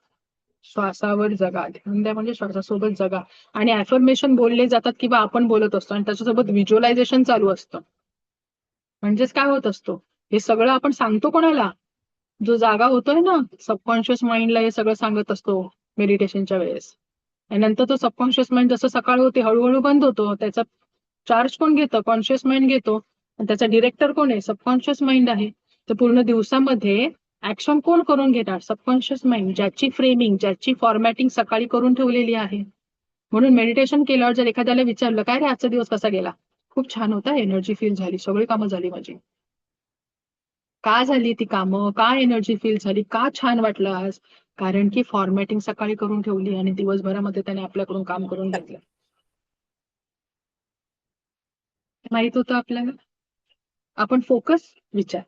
श्वासावर जगा. ध्यान द्या म्हणजे श्वासासोबत जगा. आणि अफर्मेशन बोलले जातात किंवा आपण बोलत असतो, आणि त्याच्यासोबत व्हिज्युअलायझेशन चालू असतं. म्हणजेच काय होत असतो? हे सगळं आपण सांगतो कोणाला? जो जागा होतोय ना, सबकॉन्शियस माइंडला हे सगळं सांगत असतो मेडिटेशनच्या वेळेस. आणि नंतर तो सबकॉन्शियस माइंड जसं सकाळ होते हळूहळू बंद होतो. त्याचा चार्ज कोण घेतं? कॉन्शियस माइंड घेतो. आणि त्याचा डिरेक्टर कोण आहे? सबकॉन्शियस माइंड आहे. तर पूर्ण दिवसामध्ये ऍक्शन कोण करून घेणार? सबकॉन्शियस माइंड, ज्याची फ्रेमिंग, ज्याची फॉर्मॅटिंग सकाळी करून ठेवलेली आहे. म्हणून मेडिटेशन केल्यावर जर एखाद्याला विचारलं काय रे आजचा दिवस कसा गेला? खूप छान होता, एनर्जी फील झाली, सगळी कामं झाली माझी. का झाली ती कामं? का एनर्जी फील झाली? का छान वाटलं आज? कारण की फॉर्मॅटिंग सकाळी करून ठेवली आणि दिवसभरामध्ये त्याने आपल्याकडून काम करून घेतलं. माहित होतं आपल्याला. आपण फोकस विचार,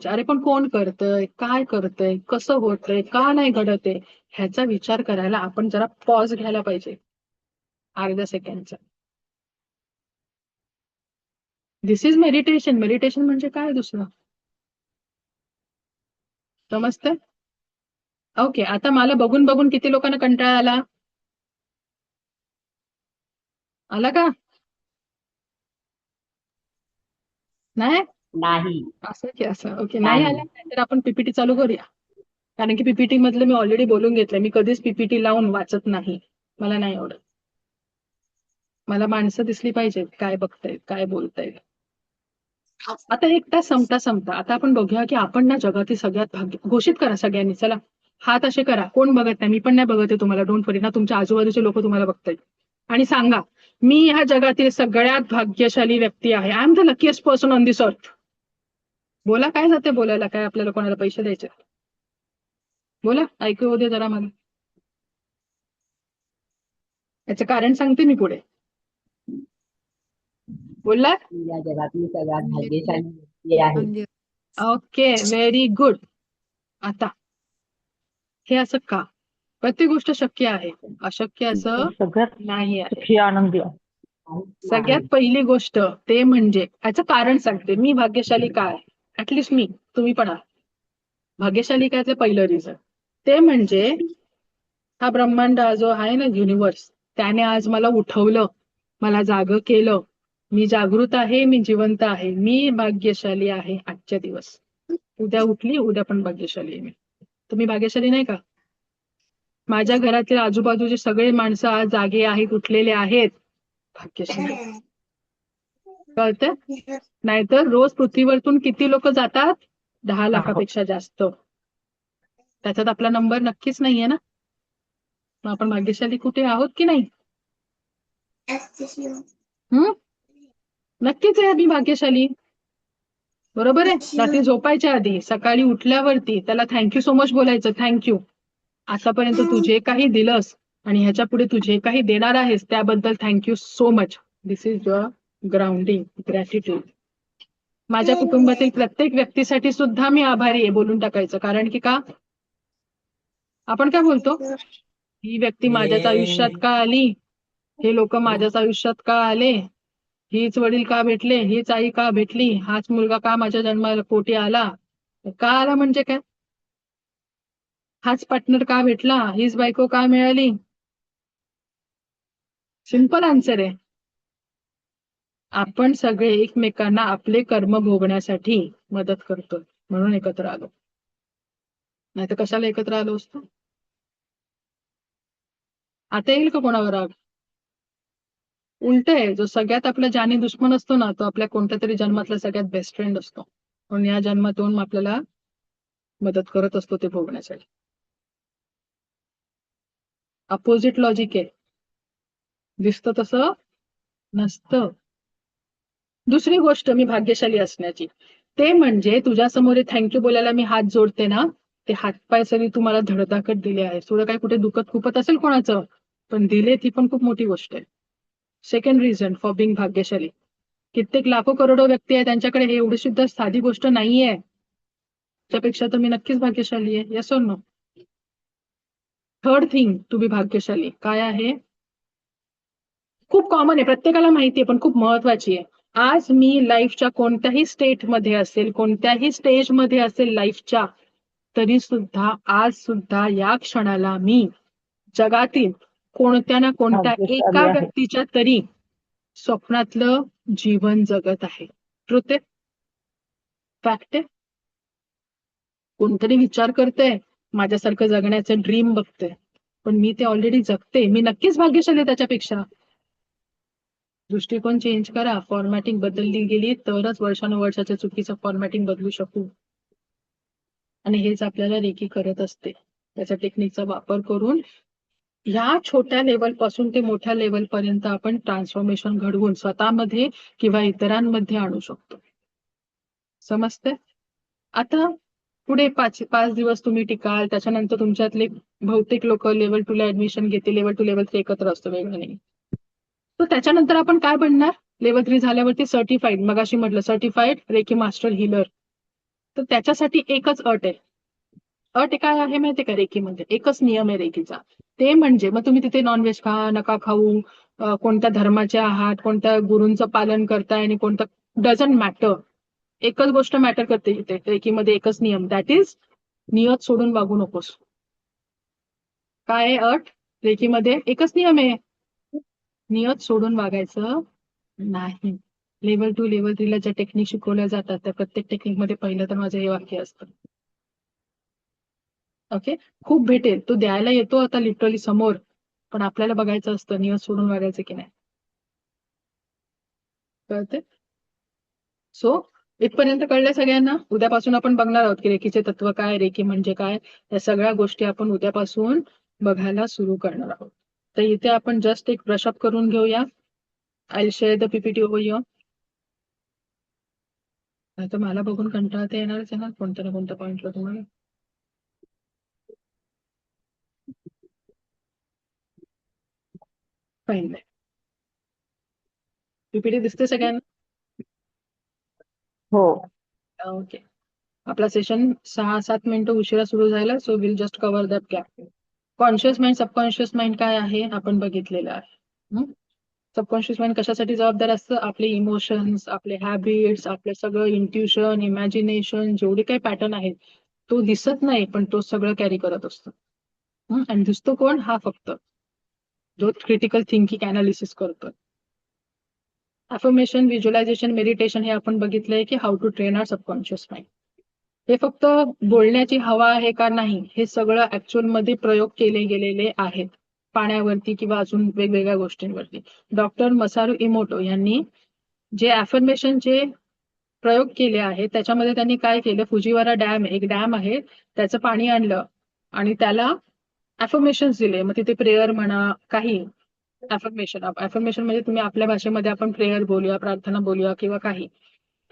अरे पण कोण करतंय, काय करतंय, कसं होतंय, का नाही घडत आहे, ह्याचा विचार करायला आपण जरा पॉज घ्यायला पाहिजे, अर्ध्या सेकंडचा. दिस इज मेडिटेशन. मेडिटेशन म्हणजे काय दुसरं? समजतंय? ओके. आता मला बघून बघून किती लोकांना कंटाळा आला का? नाही नाही. असं की असं. ओके, नाही आला तर आपण पीपीटी चालू करूया. कारण की पीपीटी मधलं मी ऑलरेडी बोलून घेतलंय. मी कधीच पीपीटी लावून वाचत नाही, मला नाही आवडत. मला माणसं दिसली पाहिजेत, काय बघतायत, काय बोलतायत. आता 1 तास संपता आता आपण बघूया की आपण ना जगातील सगळ्यात भाग्य, घोषित करा सगळ्यांनी, चला हात असे करा. कोण बघत नाही? मी पण नाही बघत आहे तुम्हाला, डोंट वरी ना, तुमच्या आजूबाजूचे लोक तुम्हाला बघतायत. आणि सांगा, मी ह्या जगातील सगळ्यात भाग्यशाली व्यक्ती आहे. I am the luckiest person on this earth. बोला, काय जाते बोलायला? काय आपल्याला कोणाला पैसे द्यायचे? बोला, ऐकू होऊ दे जरा मला. याचं कारण सांगते मी पुढे. बोलला? या जगातली सगळ्यात भाग्यशाली व्यक्ती आहे. Okay, very good. आता हे असं का? प्रत्येक गोष्ट शक्य आहे, अशक्य असं सगळ्यात नाही आहे. सुखी आनंदी सगळ्यात पहिली गोष्ट ते म्हणजे याचं कारण सांगते, मी भाग्यशाली काय, ऍटलिस्ट मी, तुम्ही पण आहात भाग्यशाली काय, ते पहिलं रिझन ते म्हणजे हा ब्रह्मांड जो आहे ना, युनिव्हर्स, त्याने आज मला उठवलं, मला जागं केलं, मी जागृत आहे, मी जिवंत आहे, मी भाग्यशाली आहे आजच्या दिवस. उद्या उठली, उद्या पण भाग्यशाली आहे मी. तुम्ही भाग्यशाली नाही का? माझ्या घरातले आजूबाजूचे सगळे माणसं आज जागे आहेत, उठलेले आहेत, भाग्यशाली. कळतंय? नाहीतर रोज पृथ्वीवरतून किती लोक जातात? 10 लाखापेक्षा जास्त. त्याच्यात आपला नंबर नक्कीच नाहीये ना. मग आपण भाग्यशाली कुठे आहोत की नाही? नक्कीच आहे मी भाग्यशाली. बरोबर आहे. रात्री झोपायच्या आधी, सकाळी उठल्यावरती त्याला थँक्यू सो मच बोलायचं. थँक्यू, आतापर्यंत तू जे काही दिलंस आणि ह्याच्या पुढे तू जे काही देणार आहेस त्याबद्दल thank you so much. This is your grounding, gratitude. माझ्या कुटुंबातील प्रत्येक व्यक्तीसाठी सुद्धा मी आभारी आहे, बोलून टाकायचं. कारण की का, आपण काय बोलतो, ही व्यक्ती माझ्याच आयुष्यात का आली, हे लोक माझ्याच आयुष्यात का आले, हीच वडील का भेटले, हीच आई का भेटली, हाच मुलगा का माझ्या जन्माला पोटी आला. का आला म्हणजे काय, हाच पार्टनर का भेटला, हीच बायको का मिळाली. सिंपल आन्सर आहे, आपण सगळे एकमेकांना आपले कर्म भोगण्यासाठी मदत करतोय म्हणून एकत्र आलो. नाही तर कशाला एकत्र आलो असतो. आता येईल का कोणावर राग? उलट आहे, जो सगळ्यात आपला जानी दुश्मन असतो ना, तो आपल्या कोणत्या तरी जन्मातला सगळ्यात बेस्ट फ्रेंड असतो. म्हणून या जन्मातून आपल्याला मदत करत असतो ते भोगण्यासाठी. अपोजिट लॉजिक आहे, दिसतं तसं नसतं. दुसरी गोष्ट मी भाग्यशाली असण्याची, ते म्हणजे तुझ्या समोर थँक्यू बोलायला मी हात जोडते ना, ते हातपाय सरी तुम्हाला धडधाकट दिले आहे. थोडं काय कुठे दुखत खुपत असेल कोणाचं, पण दिले ती पण खूप मोठी गोष्ट आहे. सेकंड रिझन फॉर बिंग भाग्यशाली, कित्येक लाखो करोडो व्यक्ती आहे, त्यांच्याकडे हे एवढी सुद्धा साधी गोष्ट नाहीये. त्यापेक्षा तर मी नक्कीच भाग्यशाली आहे. Yes or no? Third thing to be भाग्यशाली काय आहे, खूप कॉमन आहे, प्रत्येकाला माहिती आहे, पण खूप महत्वाची आहे. आज मी लाईफच्या कोणत्याही स्टेटमध्ये असेल, कोणत्याही स्टेजमध्ये असेल लाईफच्या, तरी सुद्धा आज सुद्धा या क्षणाला मी जगातील कोणत्या ना कोणत्या भाग्यशाली एका आहे. व्यक्तीच्या तरी स्वप्नातलं जीवन जगत आहे. ट्रुथ आहे, फॅक्ट आहे. कोणतरी विचार करतंय, माझ्यासारखं जगण्याचं ड्रीम बघतंय, पण मी ते ऑलरेडी जगते. मी नक्कीच भाग्यशाली त्याच्यापेक्षा. दृष्टिकोन चेंज करा, फॉर्मॅटिंग बदलली गेली तरच वर्षानुवर्षाच्या चुकीचं फॉर्मॅटिंग बदलू शकू. आणि हेच आपल्याला रेकी करत असते. त्याच्या टेक्निकचा वापर करून या छोट्या लेवल पासून ते मोठ्या लेवल पर्यंत आपण ट्रान्सफॉर्मेशन घडवून स्वतःमध्ये किंवा इतरांमध्ये आणू शकतो. समजते? आता पुढे 5 दिवस तुम्ही टिकाल, त्याच्यानंतर तुमच्यातले बहुतेक लोक लेवल 2 ला ऍडमिशन घेते, लेवल 2 लेवल 3 एकत्र असतो, वेगळं नाही. तर त्याच्यानंतर आपण काय बनणार, लेवल 3 झाल्यावरती सर्टिफाईड, मगाशी म्हटलं सर्टिफाईड रेकी मास्टर हिलर. तर त्याच्यासाठी एकच अट आहे. अट काय आहे माहितीये का, रेकीमध्ये एकच नियम आहे रेकीचा, ते म्हणजे मग तुम्ही तिथे नॉनव्हेज खा नका खाऊ, कोणत्या धर्माचे आहात, कोणत्या गुरूंचं पालन करताय आणि कोणतं, डझंट मॅटर. एकच गोष्ट मॅटर करते इथे रेकीमध्ये, एकच नियम, दॅट इज नियत सोडून वागू नकोस. काय आहे अट रेकीमध्ये? एकच नियम आहे, नियत सोडून वागायचं नाही. लेवल 2 लेवल 3 ला ज्या टेक्निक शिकवल्या जातात त्या प्रत्येक टेक्निकमध्ये पहिलं तर माझं हे वाक्य असतं. ओके, खूप भेटेल, तो द्यायला येतो आता लिटरली समोर, पण आपल्याला बघायचं असतं नियत सोडून वागायचं की नाही. कळते? सो इथपर्यंत कळलं सगळ्यांना? उद्यापासून आपण बघणार आहोत की रेकीचे तत्व काय, रेकी म्हणजे काय, या सगळ्या गोष्टी आपण उद्यापासून बघायला सुरू करणार आहोत. तर इथे आपण जस्ट एक ब्रशअप करून घेऊया. I will share the PPT over here. नाहीतर मला बघून कंटाळता येणारच आहे ना कोणत्या ना कोणत्या पॉइंटला तुम्हाला. फाईन, पीपीटी दिसते सगळ्यांना? हो. ओके. आपला सेशन 6-7 मिनिटं उशिरा सुरू झाला, so will just cover that gap. Conscious mind, subconscious mind काय आहे आपण बघितलेलं आहे. सबकॉन्शियस माइंड कशासाठी जबाबदार असतं? आपले इमोशन्स, आपले हॅबिट्स, आपलं सगळं इंट्युशन, इमॅजिनेशन, जेवढे काही पॅटर्न आहेत, तो दिसत नाही पण तो सगळं कॅरी करत असतो. आणि दिसतो कोण? हा फक्त जो क्रिटिकल थिंकिंग अनालिसिस करतो. अफर्मेशन, व्हिज्युअलायझेशन, मेडिटेशन हे आपण बघितलंय की how to train our subconscious mind. हे फक्त बोलण्याची हवा आहे का? नाही, हे सगळं ऍक्च्युअल मध्ये प्रयोग केले गेलेले आहेत पाण्यावरती किंवा अजून वेगवेगळ्या गोष्टींवरती. डॉक्टर मसारू इमोटो यांनी जे अफर्मेशनचे प्रयोग केले आहेत त्याच्यामध्ये त्यांनी काय केलं, फुजिवारा डॅम, एक डॅम आहे, त्याचं पाणी आणलं आणि त्याला अफर्मेशन्स दिले. मग तिथे प्रेयर म्हणा, काही अफर्मेशन म्हणजे तुम्ही आपल्या भाषेमध्ये आपण प्रेयर बोलूया, प्रार्थना बोलूया किंवा काही.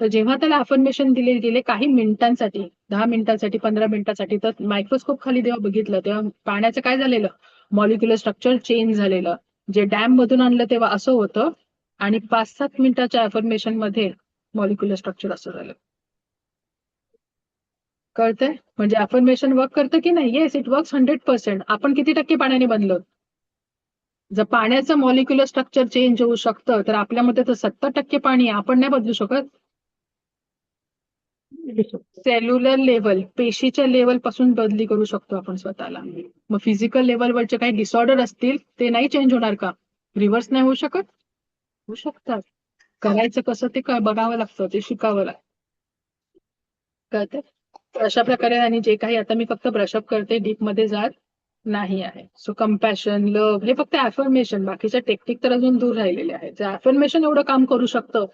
तर जेव्हा त्याला अफर्मेशन दिले गेले काही मिनिटांसाठी, 10 मिनिटांसाठी, 15 मिनिटांसाठी, तर मायक्रोस्कोप खाली जेव्हा बघितलं तेव्हा पाण्याचं काय झालेलं, मॉलिक्युलर स्ट्रक्चर चेंज झालेलं. जे डॅम मधून आणलं तेव्हा असं होतं आणि 5-7 मिनिटाच्या अफर्मेशन मध्ये मॉलिक्युलर स्ट्रक्चर असं झालं. कळतंय? म्हणजे अफर्मेशन वर्क करतं की नाही? Yes, it works 100%. आपण किती टक्के पाण्याने बनलो? जर पाण्याचं मॉलिक्युलर स्ट्रक्चर चेंज होऊ शकतं तर आपल्यामध्ये तर 70% पाणी आहे, आपण नाही बदलू शकत. सेल्युलर लेवल, पेशीच्या लेवल पासून बदली करू शकतो आपण स्वतःला. मग फिजिकल लेवलवरचे काही डिसऑर्डर असतील ते नाही चेंज होणार का? रिव्हर्स नाही होऊ शकत? होऊ शकतात. करायचं कसं ते बघावं लागतं, ते शिकावं लागतं. कळतंय? अशा प्रकारे. आणि जे काही आता मी फक्त ब्रशअप करते, डीप मध्ये जात नाही आहे. सो कम्पॅशन, लव्ह हे फक्त अफर्मेशन, बाकीच्या टेक्निक तर अजून दूर राहिलेले आहेत. जर अफर्मेशन एवढं काम करू शकतं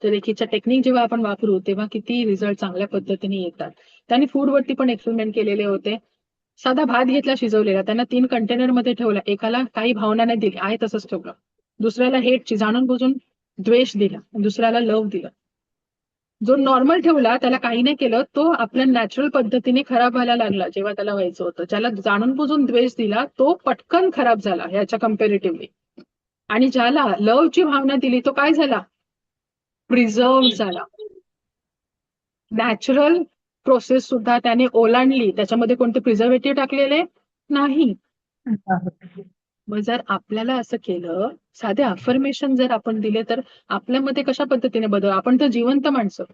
तर रेकीच्या टेक्निक जेव्हा आपण वापरू तेव्हा किती रिझल्ट चांगल्या पद्धतीने येतात. त्यांनी फूडवरती पण एक्सपेरिमेंट केलेले होते. साधा भात घेतला शिजवलेला, त्यांना 3 कंटेनर मध्ये ठेवला. एकाला काही भावना नाही दिली, आहे तसंच ठेवलं. दुसऱ्याला हेटची जाणून बुजून द्वेष दिला, दुसऱ्याला लव्ह दिला. जो नॉर्मल ठेवला त्याला काही नाही केलं, तो आपल्या नॅचरल पद्धतीने खराब व्हायला लागला जेव्हा त्याला व्हायचं होतं. ज्याला जाणून बुजून द्वेष दिला तो पटकन खराब झाला ह्याच्या कम्पॅरेटिव्हली. आणि ज्याला लव्हची भावना दिली तो काय झाला? प्रिझर्व झाला. नॅचरल प्रोसेस सुद्धा त्याने ओलांडली, त्याच्यामध्ये कोणते प्रिझर्वेटिव्ह टाकलेले नाही. मग जर आपल्याला असं केलं, साधे अफर्मेशन जर आपण दिले तर आपल्यामध्ये कशा पद्धतीने बदल? आपण तर जिवंत माणसं.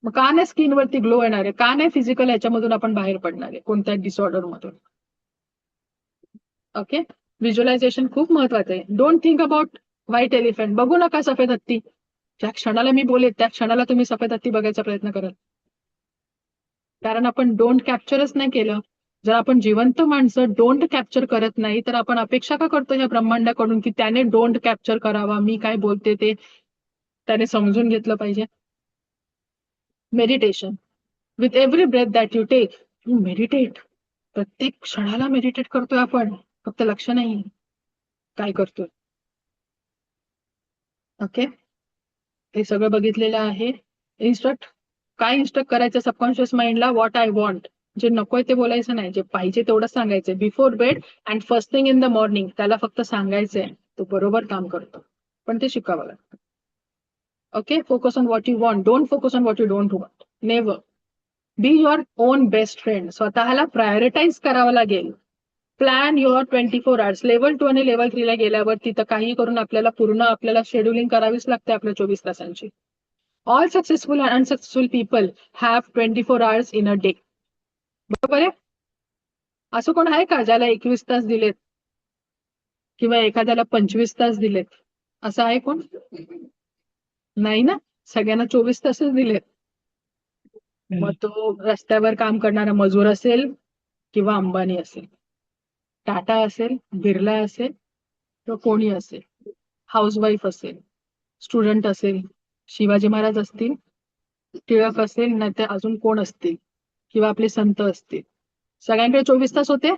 मग का नाही स्किनवरती ग्लो येणार आहे? का नाही फिजिकल ह्याच्यामधून आपण बाहेर पडणार आहे कोणत्या डिसऑर्डर मधून? ओके. व्हिज्युअलायझेशन खूप महत्वाचं आहे. Don't think about white elephant. बघू नका सफेद हत्ती. ज्या क्षणाला मी बोलेत त्या क्षणाला तुम्ही सफेद हत्ती बघायचा प्रयत्न कराल, कारण आपण डोंट कॅप्चरच नाही केलं. जर आपण जिवंत माणसं डोंट कॅप्चर करत नाही तर आपण अपेक्षा का करतो या ब्रह्मांडाकडून की त्याने डोंट कॅप्चर करावा, मी काय बोलते ते त्याने समजून घेतलं पाहिजे. Meditation. With every breath that you take you meditate. प्रत्येक क्षणाला मेडिटेट करतोय आपण, फक्त लक्ष नाही काय करतोय. ओके, हे सगळं बघितलेलं आहे. काय इन्स्ट्रक्ट करायचं सबकॉन्शियस माइंडला? What I want. जे नकोय ते बोलायचं नाही, जे पाहिजे तेवढं सांगायचंय. Before bed and first thing in the morning त्याला फक्त सांगायचंय, तो बरोबर काम करतो. पण ते शिकावं लागतं. Okay, focus on what you want, don't focus on what you don't want. Never. Be your on best friend. स्वतःला प्रायोरिटाईज करावं लागेल. Plan your 24 hours. लेवल 2 आणि लेवल 3 ला गेल्यावर तिथं काही करून आपल्याला शेड्युलिंग करावीच लागते आपल्या 24 तासांची. All successful and unsuccessful people have 24 hours in a day. बरोबर आहे? असं कोण आहे का ज्याला 21 तास दिलेत किंवा एखाद्याला 25 तास दिलेत? असं आहे कोण? नाही ना. सगळ्यांना 24 तासच दिलेत. मग तो रस्त्यावर काम करणारा मजूर असेल किंवा अंबानी असेल, टाटा असेल, बिर्ला असेल, तो कोणी असेल, हाऊसवाईफ असेल, स्टुडंट असेल, शिवाजी महाराज असतील, टिळक असेल, नाही तर अजून कोण असतील किंवा आपले संत असतील, सगळ्यांकडे 24 तास होते.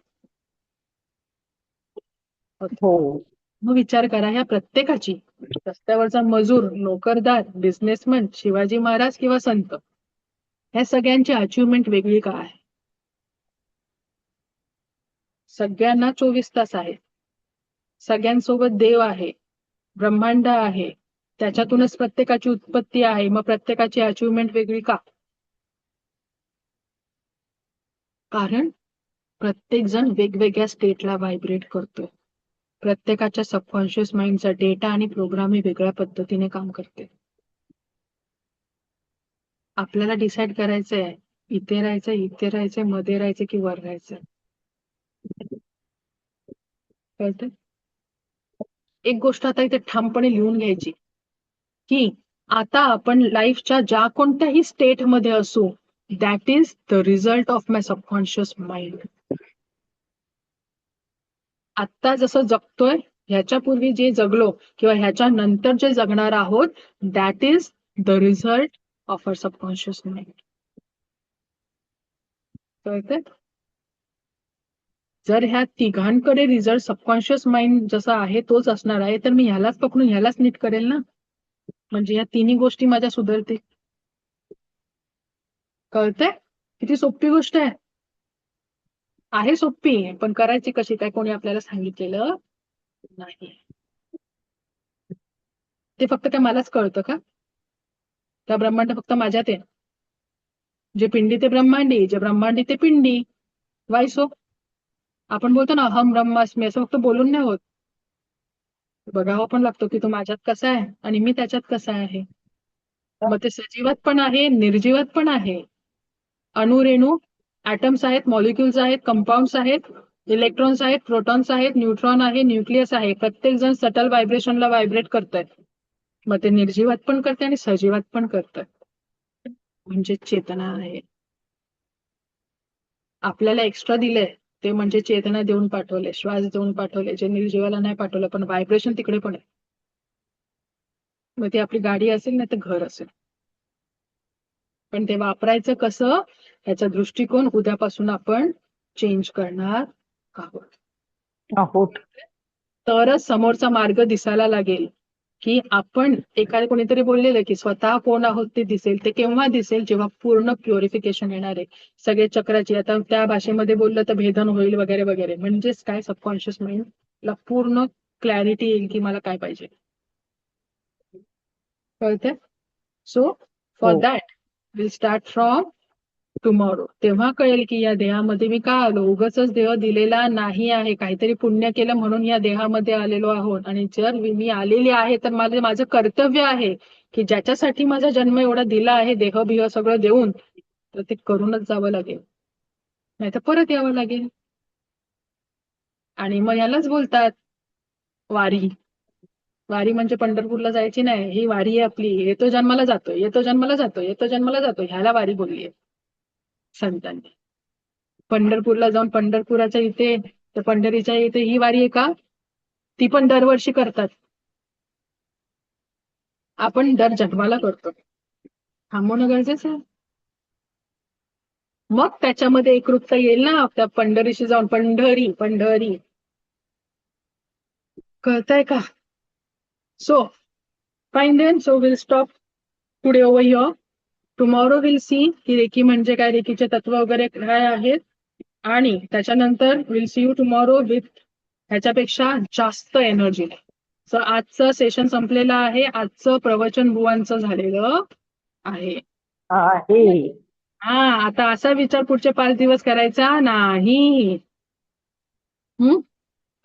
हो. मग विचार करा, ह्या प्रत्येकाची, रस्त्यावरचा मजूर, नोकरदार, बिझनेसमॅन, शिवाजी महाराज किंवा संत, ह्या सगळ्यांची अचिव्हमेंट वेगळी का आहे? सगळ्यांना 24 तास आहे. सगळ्यांसोबत देव आहे, ब्रह्मांड आहे, त्याच्यातूनच प्रत्येकाची उत्पत्ती आहे. मग प्रत्येकाची अचिव्हमेंट वेगळी का? कारण प्रत्येक जण वेगवेगळ्या स्टेटला व्हायब्रेट करतोय. प्रत्येकाच्या सबकॉन्शियस माइंडचा डेटा आणि प्रोग्राम ही वेगळ्या पद्धतीने काम करते. आपल्याला डिसाईड करायचंय इथे राहायचंय, इथे राहायचंय, मध्ये राहायचंय की वर राहायचंय. कळतंय? एक गोष्ट आता इथे ठामपणे लिहून घ्यायची की आता आपण लाईफच्या ज्या कोणत्याही स्टेट मध्ये असू, that is the result of my subconscious mind. आत्ता जसं जगतोय ह्याच्यापूर्वी जे जगलो किंवा ह्याच्या नंतर जे जगणार आहोत, that is the result of our subconscious mind. कळतंय? जर ह्या तिघांकडे रिझल्ट सबकॉन्शियस माइंड जसा आहे तोच असणार आहे, तर मी ह्यालाच पकडून ह्यालाच नीट करेल ना. म्हणजे या तिन्ही गोष्टी माझ्या सुधारतील. कळतंय? किती सोपी गोष्ट आहे. आहे सोपी, पण करायची कशी काय कोणी आपल्याला सांगितलेलं नाही. ते फक्त काय मलाच कळतं का? त्या ब्रह्मांड फक्त माझ्यात आहे. जे पिंडी ते ब्रह्मांडी, जे ब्रह्मांडी ते पिंडी. वायसो आपण बोलतो ना अहम ब्रह्मास्मी, असं फक्त बोलून नाही होत. बघावं पण लागतो की तो माझ्यात कसा आहे आणि मी त्याच्यात कसा आहे. मग ते सजीवात पण आहे, निर्जीवात पण आहे. अणुरेणू, ऍटम्स आहेत, मॉलिक्युल्स आहेत, कंपाऊंड्स आहेत, इलेक्ट्रॉन्स आहेत, प्रोटॉन्स आहेत, न्यूट्रॉन आहे, न्यूक्लियस आहे. प्रत्येक जण सटल व्हायब्रेशनला व्हायब्रेट करतायत. मग ते निर्जीवात पण करते आणि सजीवात पण करतात. म्हणजे चेतना आहे. आपल्याला एक्स्ट्रा दिलंय ते म्हणजे चेतना देऊन पाठवले, श्वास देऊन पाठवले, जे निर्जीवाला नाही पाठवलं, पण व्हायब्रेशन तिकडे पण आहे. मग ती आपली गाडी असेल ना तर घर असेल, पण ते वापरायचं कसं याचा दृष्टिकोन उद्यापासून आपण चेंज करणार आहोत. तरच समोरचा मार्ग दिसायला लागेल की आपण एखादे कोणीतरी बोललेलं की स्वतः कोण आहोत ते दिसेल. ते केव्हा दिसेल? जेव्हा पूर्ण प्युरिफिकेशन येणार आहे सगळे चक्राची. आता त्या भाषेमध्ये बोललं तर भेदन होईल वगैरे वगैरे. म्हणजेच काय, सबकॉन्शियस माइंडला पूर्ण क्लॅरिटी येईल की मला काय पाहिजे. कळते? So for that will start from tomorrow. तेव्हा कळेल की या देहामध्ये मी का आलो. उगाच देह दिलेला नाही आहे, काहीतरी पुण्य केलं म्हणून या देहामध्ये आलेलो आहोत. आणि जर मी आलेली आहे तर माझं कर्तव्य आहे की ज्याच्यासाठी माझा जन्म एवढा दिला आहे, देह बिह सगळं देऊन, तर ते करूनच जावं लागेल, नाही तर परत यावं लागेल. आणि मग यालाच बोलतात वारी. वारी म्हणजे पंढरपूरला जायची नाही, ही वारी आहे आपली. येतो जन्माला जातो, येतो जन्माला जातो, येतो जन्माला जातो, ह्याला वारी बोलली आहे संतांनी. पंढरपूरला जाऊन पंढरपुराच्या इथे, तर पंढरीच्या इथे ही वारी आहे का? ती पण दरवर्षी करतात. आपण दर जन्माला करतो. थांबवणं गरजेचं आहे. मग त्याच्यामध्ये एकरूपता येईल ना त्या पंढरीशी जाऊन. पंढरी पंढरी. कळतंय का? So fine then. So will stop today over here. Tomorrow will see की रेकी म्हणजे काय, रेकीचे तत्व वगैरे काय आहेत. आणि त्याच्यानंतर will see you tomorrow with ह्याच्यापेक्षा जास्त एनर्जी. सो आजचं सेशन संपलेलं आहे. आजचं प्रवचन बुवांचं झालेलं आहे. आता असा विचार पुढचे 5 दिवस करायचा नाही.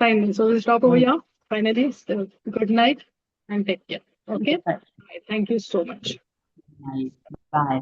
Fine. So will stop over here. Finally good night and take care. Okay, thank you so much. Bye.